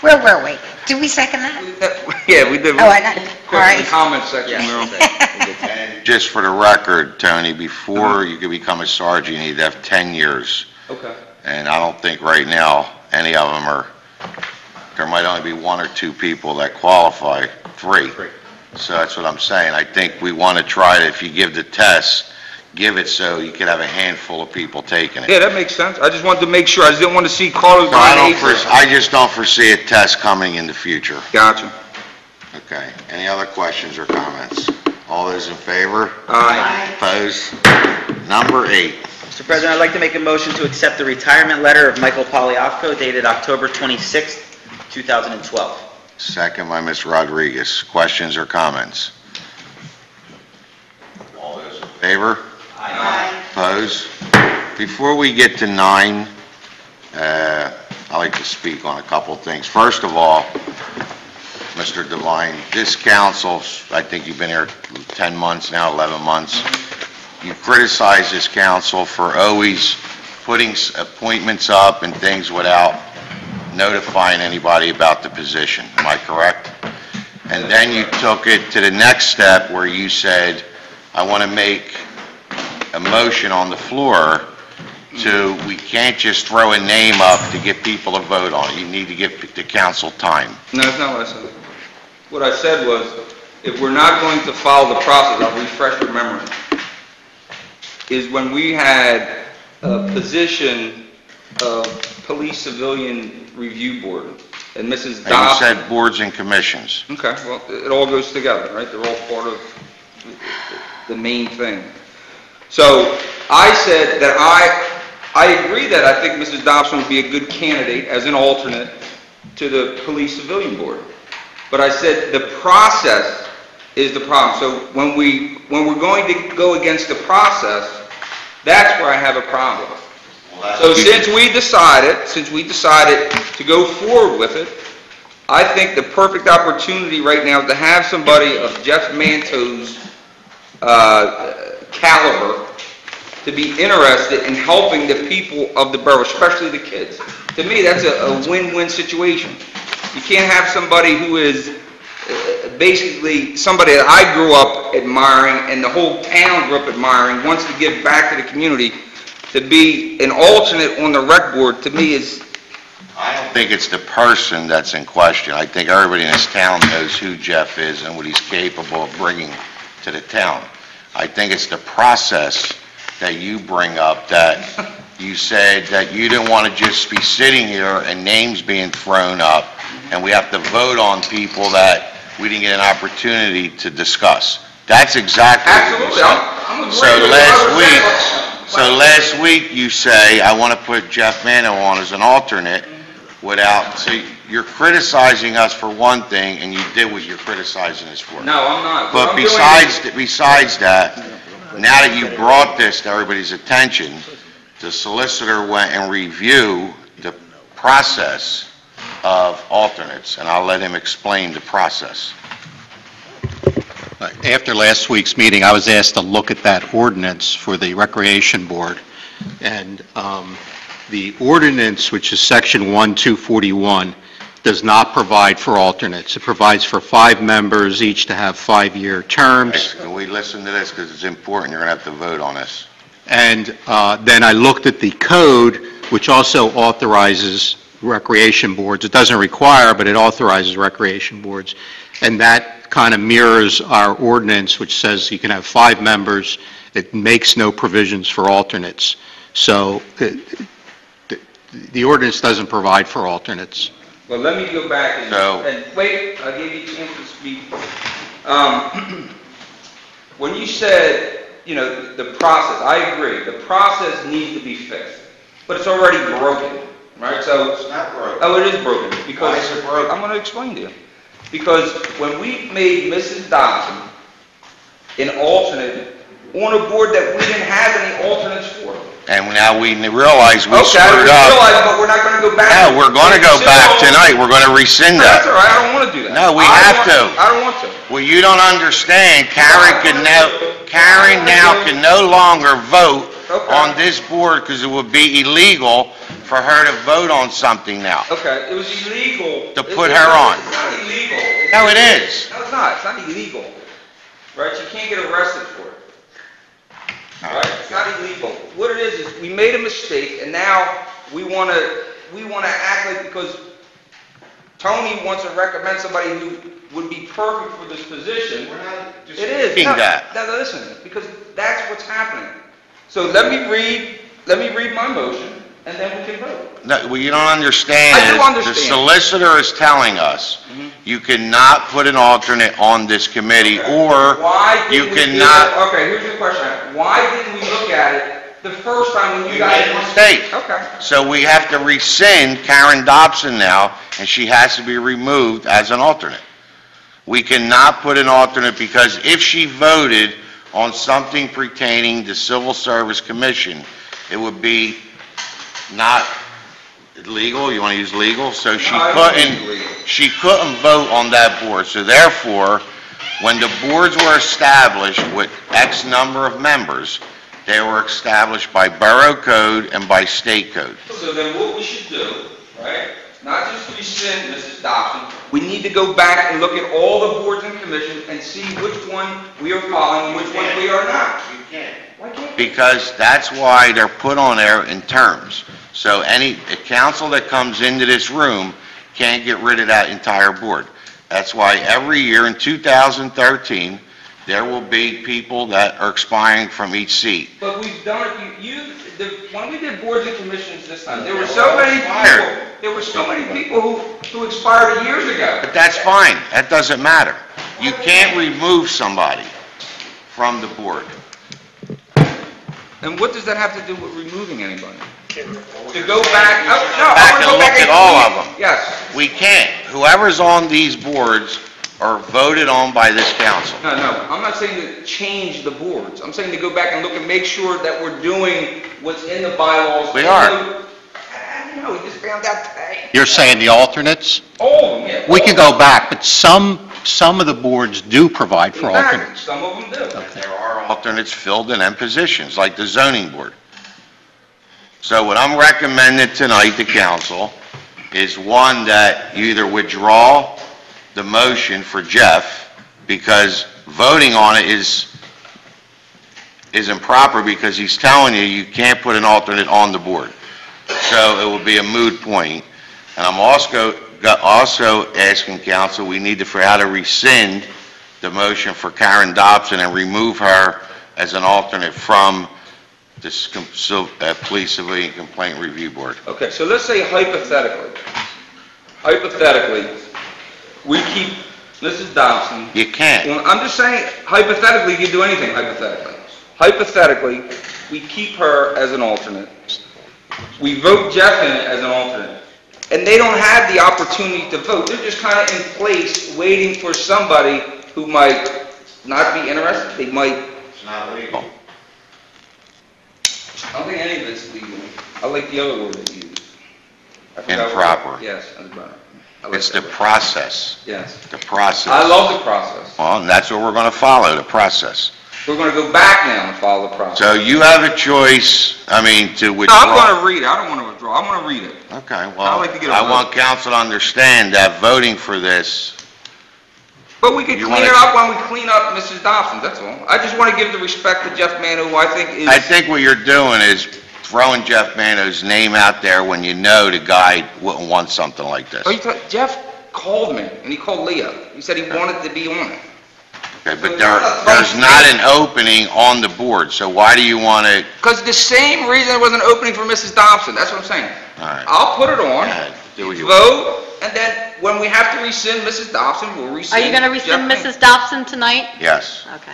Where were we? Did we second that? Yeah, we did. Oh, I got, all Question and right. comment section, Merle. And just for the record, Tony, before you can become a sergeant, you need to have 10 years. Okay. And I don't think right now any of them there might only be 1 or 2 people that qualify, 3. So that's what I'm saying. I think we want to try to, if you give the test, give it so you could have a handful of people taking it. Yeah, that makes sense. I just wanted to make sure. I just didn't want to see Carlos So I behind I just don't foresee a test coming in the future. Gotcha. Okay. Any other questions or comments? All those in favor? Aye. Opposed? Number 8. Mr. President, I'd like to make a motion to accept the retirement letter of Michael Poliafco dated October 26th, 2012. Second by Ms. Rodriguez. Questions or comments? All those in favor? Aye. Opposed? Before we get to 9, I'd like to speak on a couple of things. First of all, Mr. Devine, this council, I think you've been here 10 months now, 11 months. You criticize this council for always putting appointments up and things without notifying anybody about the position. Am I correct? And then you took it to the next step where you said, I want to make a motion on the floor we can't just throw a name up to get people to vote on it. You need to give the council time. No, that's not what I said. What I said was, if we're not going to follow the process, I'll refresh your memory, is when we had a position of Police Civilian Review Board, and Mrs. And you Dobson... said boards and commissions. Okay, well, it all goes together, right? They're all part of the main thing. So, I said that I agree that I think Mrs. Dobson would be a good candidate as an alternate to the Police Civilian Board. But I said the process is the problem. So when when we're going to go against the process, that's where I have a problem. So since we decided to go forward with it, I think the perfect opportunity right now is to have somebody of Jeff Manto's caliber to be interested in helping the people of the borough, especially the kids. To me, that's a win-win situation. You can't have somebody who is basically somebody that I grew up admiring and the whole town grew up admiring, wants to give back to the community. To be an alternate on the rec board, to me, is... I don't think it's the person that's in question. I think everybody in this town knows who Jeff is and what he's capable of bringing to the town. I think it's the process that you bring up, that you said that you didn't want to just be sitting here and names being thrown up, and we have to vote on people that we didn't get an opportunity to discuss. That's exactly what you said. I'm So last week you say, I want to put Jeff Mano on as an alternate without, so you're criticizing us for one thing, and you did what you're criticizing us for. No, I'm not. But besides that, now that you brought this to everybody's attention, the solicitor went and reviewed the process of alternates, and I'll let him explain the process. After last week's meeting, I was asked to look at that ordinance for the Recreation Board, and the ordinance, which is Section 1241, does not provide for alternates. It provides for 5 members, each to have 5-year terms. Can we listen to this, because it's important, you're going to have to vote on this. And then I looked at the code, which also authorizes recreation boards. It doesn't require, but it authorizes recreation boards. And that kind of mirrors our ordinance, which says you can have 5 members. It makes no provisions for alternates. So the ordinance doesn't provide for alternates. Well, let me go back and wait, I gave you a chance to speak. When you said, the process, I agree. The process needs to be fixed, but it's already broken, right? So It's not broken. Oh, it is broken. Because Why is it broken? I'm going to explain to you. Because when we made Mrs. Dobson an alternate on a board that we didn't have any alternates for. And now we realize we Okay, screwed we up. realize, but we're not going to go back. No, we're going to go back tonight. We're going to rescind That's that. all right, I don't want to do that. No, we have to. I don't want to. Well, you don't understand. Karen now can no longer vote on this board because it would be illegal for her to vote on something now. Okay, it was illegal. To put her on. It's not illegal. No, it is. No, it's not. It's not illegal. Right? You can't get arrested for it. Right? It's not illegal. What it is we made a mistake, and now we want to act like, because Tony wants to recommend somebody who would be perfect for this position. It is. Saying that. No, listen, because that's what's happening. So let me read my motion, and then we can vote. No, what you don't understand I do is understand. the solicitor is telling us you cannot put an alternate on this committee, or Why you didn't we do cannot... it? Okay, here's the question. Why didn't we look at it the first time when you guys... made a mistake. Okay. So we have to rescind Karen Dobson now, and she has to be removed as an alternate. We cannot put an alternate, because if she voted on something pertaining to Civil Service Commission, it would be not legal. You want to use legal? So she couldn't vote on that board. So therefore, when the boards were established with X number of members, they were established by borough code and by state code. So then what we should do, right, not just rescind Mrs. Dobson, we need to go back and look at all the boards and commissions and see which one we are following and which one we are not. You can't. Why can't? Because that's why they're put on there in terms. So a council that comes into this room can't get rid of that entire board. That's why every year in 2013, there will be people that are expiring from each seat. But we've done it, when we did boards and commissions this time, there were so many people who expired years ago. But that's fine. That doesn't matter. You can't remove somebody from the board. And what does that have to do with removing anybody? To go back, Back and look at all of them. Yes. We can't. Whoever's on these boards are voted on by this council. No, I'm not saying to change the boards. I'm saying to go back and look and make sure that we're doing what's in the bylaws. We are. We just found out today. You're saying the alternates? Oh, yeah. We could go back, but some of the boards do provide for Exactly. alternates. Some of them do. There are alternates filled in them positions, like the zoning board. So what I'm recommending tonight to council is one that you either withdraw the motion for Jeff, because voting on it is improper, because he's telling you can't put an alternate on the board. So it will be a moot point. And I'm also asking council, we need to figure out how to rescind the motion for Karen Dobson and remove her as an alternate from this Police Civilian Complaint Review Board. Okay, so let's say hypothetically, we keep Mrs. Dobson. You can't. Well, I'm just saying, hypothetically, you can do anything hypothetically. Hypothetically, we keep her as an alternate. We vote Jeff in as an alternate. And they don't have the opportunity to vote. They're just kind of in place waiting for somebody who might not be interested. They might... It's not legal. I don't think any of it's legal. I like the other word that you used. Improper. Yes, that's better. I like It's that the word. process. Yes. The process. I love the process. Well, and that's what we're going to follow, the process. We're going to go back now and follow the process. So you have a choice, to No, withdraw. I'm going to read it. I don't want to withdraw. I'm going to read it. Okay, I'd well, like to get a I vote. want council to understand that voting for this, But we could You clean wanna- it up when we clean up Mrs. Dobson, that's all. I just want to give the respect to Jeff Mann, who I think is... I think what you're doing is throwing Jeff Mano's name out there when you know the guy wouldn't want something like this. Oh, Jeff called me, and he called Leah. He said he wanted to be on it. Okay, but there's not an opening on the board, so why do you want to, Because the same reason there was an opening for Mrs. Dobson, that's what I'm saying. all right, I'll put it go on, ahead, do what you want. vote, and then when we have to rescind Mrs. Dobson, we'll rescind... Are you going to Jeff rescind Mann. Mrs. Dobson tonight? Yes, Okay.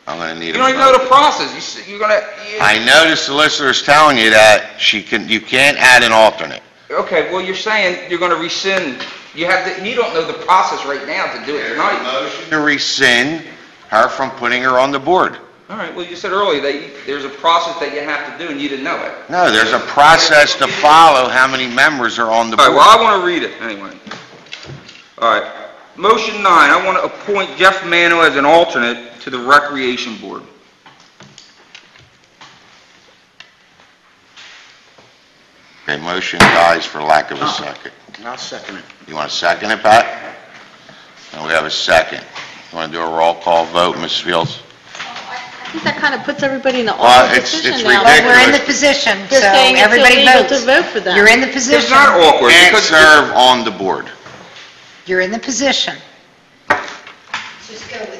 I'm going to need You a don't even know vote. the process. You're going to... I know the solicitor's telling you that you can't add an alternate. Okay, well, you're saying you're going to rescind, you don't know the process right now to do it tonight. Motion to rescind her from putting her on the board. All right, well, you said earlier that there's a process that you have to do, and you didn't know it. No, there's a process to follow how many members are on the All right, board. well, I want to read it anyway. All right, motion 9, I want to appoint Jeff Mano as an alternate to the Recreation Board. Okay, motion dies for lack of a second. I'll second it. You want to second it, Pat? And we have a second. You want to do a roll call vote, Mrs. Fields? I think that kind of puts everybody in an Well, awkward it's position now. ridiculous. We're in the position, so You're saying it's everybody illegal votes. to vote for them. You're in the position. It's not awkward, Can't because... serve on the board. You're in the position.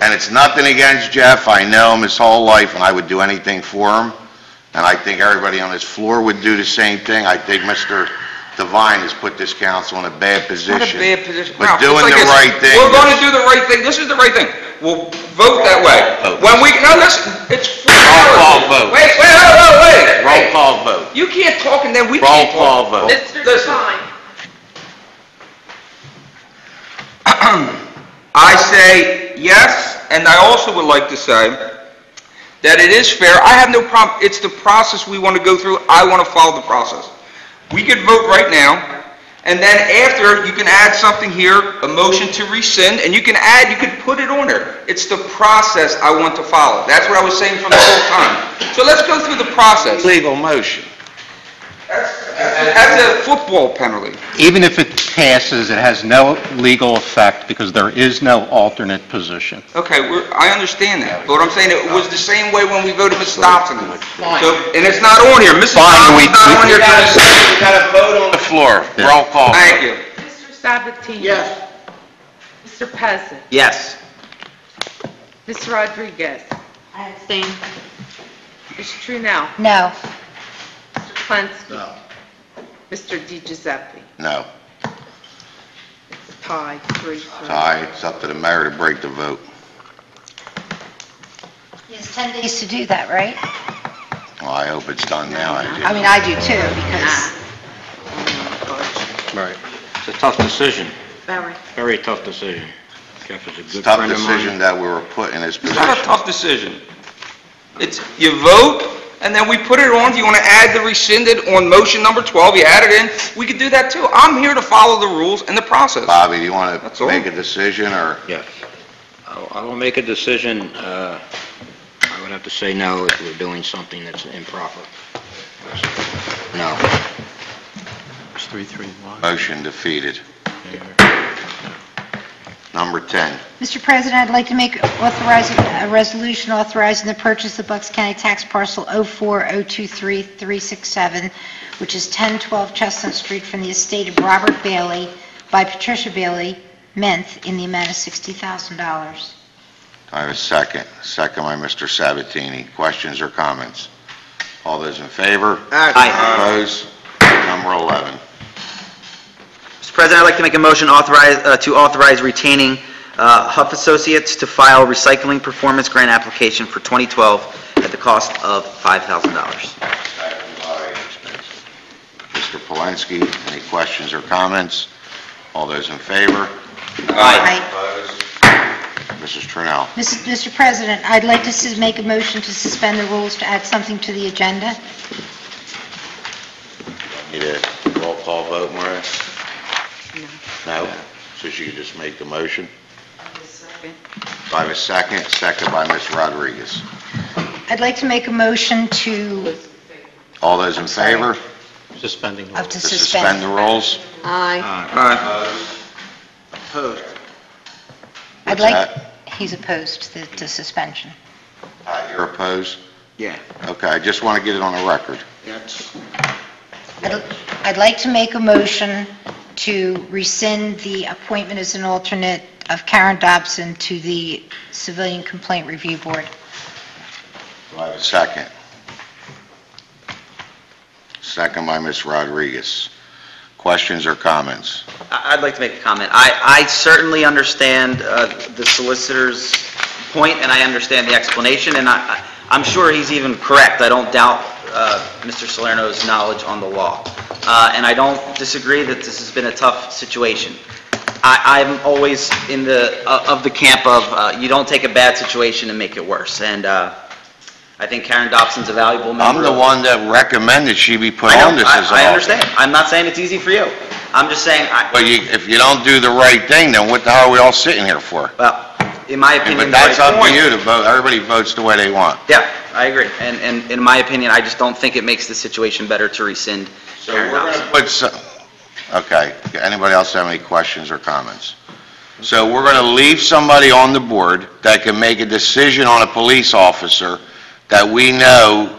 And it's nothing against Jeff. I know him his whole life, and I would do anything for him. And I think everybody on this floor would do the same thing. I think Mr. Devine has put this council in a bad position. Not a bad position. But Ralph, doing it's like the this. right thing We're going to is- do the right thing. This is the right thing. We'll vote that way. Vote. When we, no, listen, it's... Roll call vote. Wait. Roll call vote. You can't talk and then we Roll can't call talk. vote. Mr. Listen. Devine. I say yes, and I also would like to say that it is fair. I have no problem. It's the process we want to go through. I want to follow the process. We could vote right now, and then after, you can add something here, a motion to rescind, and you can put it on there. It's the process I want to follow. That's what I was saying from the whole time. So let's go through the process. Legal motion. That's a football penalty. Even if it passes, it has no legal effect because there is no alternate position. Okay, I understand that, but what I'm saying, it was the same way when we voted Mrs. Dobson. So, and it's not on here, Mrs. Dobson's not on here. We got a vote on the floor. Roll call. Thank you. Mr. Sabatini. Yes. Mr. Peasant. Yes. Ms. Rodriguez. I abstain. Ms. Trunell. No. Mr. Kvensky. No. Mr. Di Giuseppe. No. It's tied, 3-3. Aye, it's up to the mayor to break the vote. He has 10 days to do that, right? Well, I hope it's done now. I mean, I do too, because Right. It's a tough decision, Very. very tough decision. Jeff is a It's a good tough friend of mine. decision that we were put in his It's not a position. tough decision. It's, you vote, and then we put it on. If you want to add the rescinded on motion number 12, you add it in, we could do that too. I'm here to follow the rules and the process. Bobby, do you want That's to all. make a decision, or? Yes. I will make a decision. I would have to say no if we're doing something that's improper. No. It's 3-3-1. Motion defeated. Number 10. Mr. President, I'd like to make authorizing a resolution authorizing the purchase of Bucks County Tax Parcel 04023-367, which is 1012 Chestnut Street, from the estate of Robert Bailey by Patricia Bailey, Menth, in the amount of $60,000. I have a second. Second by Mr. Sabatini. Questions or comments? All those in favor? Aye. Opposed? Number 11. Mr. President, I'd like to make a motion to authorize retaining Huff Associates to file recycling performance grant application for 2012 at the cost of $5,000. Mr. Polensky, any questions or comments? All those in favor? Aye. Opposed? Mrs. Trinnell. Mr. President, I'd like to make a motion to suspend the rules to add something to the agenda. Need a roll call vote, Maria? No. So she could just make the motion? Do I have a second? Second by Ms. Rodriguez. I'd like to make a motion to, All those in favor? Suspending of rules. to To suspend the suspend. rules? Aye. Opposed? I'd What's like, that? he's opposed to suspension. You're opposed? Yeah, Okay, I just want to get it on the record. that's, I'd like to make a motion to rescind the appointment as an alternate of Karen Dobson to the Civilian Complaint Review Board. Do I have a second? Second by Ms. Rodriguez. Questions or comments? I'd like to make a comment. I certainly understand the solicitor's point, and I understand the explanation, and I'm sure he's even correct. I don't doubt Mr. Salerno's knowledge on the law. And I don't disagree that this has been a tough situation. I'm always in the camp of you don't take a bad situation and make it worse. And I think Karen Dobson's a valuable member. I'm the one that recommended she be put I know, on this as an I alternate. understand. I'm not saying it's easy for you. I'm just saying, But if you don't do the right thing, then what the hell are we all sitting here for? well, in my opinion... But that's the right up to point- you to vote. Everybody votes the way they want. Yeah, I agree. And in my opinion, I just don't think it makes the situation better to rescind So Karen we're going Dobson. to put some, okay, anybody else have any questions or comments? So we're going to leave somebody on the board that can make a decision on a police officer that we know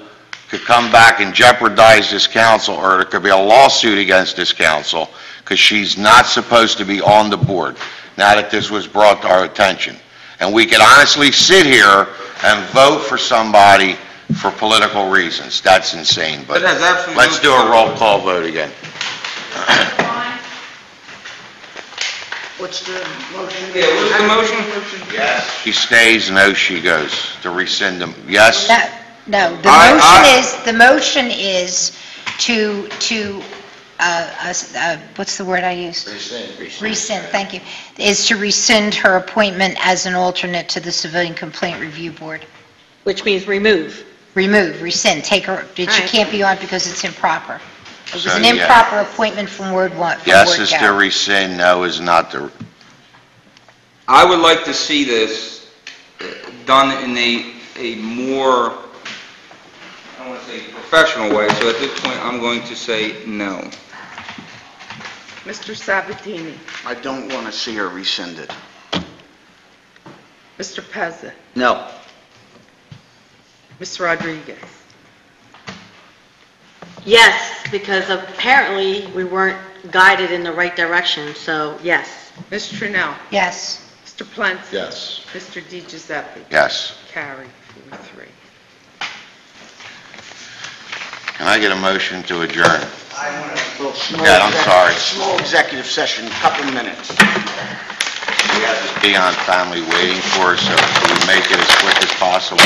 could come back and jeopardize this council, or there could be a lawsuit against this council, because she's not supposed to be on the board, now that this was brought to our attention. And we could honestly sit here and vote for somebody for political reasons. That's insane, but That has absolutely let's do a roll call vote again. what's the motion? Yeah, what's the motion? Yes. She stays, no, she goes, to rescind them. Yes? No, the motion is to, what's the word I used? Rescind, thank you, is to rescind her appointment as an alternate to the Civilian Complaint Review Board. Which means remove. Rescind, take her, she All right. can't be on because it's improper. It was So, an yeah. improper appointment from Ward 1. from Yes Ward is to Gary. rescind, no is not to. I would like to see this done in a more, I don't want to say professional way, so at this point, I'm going to say no. Mr. Sabatini, I don't want to see her rescinded. Mr. Pezza, No. Ms. Rodriguez. Yes, because apparently we weren't guided in the right direction, so yes. Ms. Trinnell, Yes. Mr. Plent. Yes. Mr. Di Giuseppe. Yes. Carried, 4-3. Can I get a motion to adjourn? I want a little small... Yeah, I'm sorry. Small executive session, couple minutes. We have this Dion family waiting for us, so can we make it as quick as possible?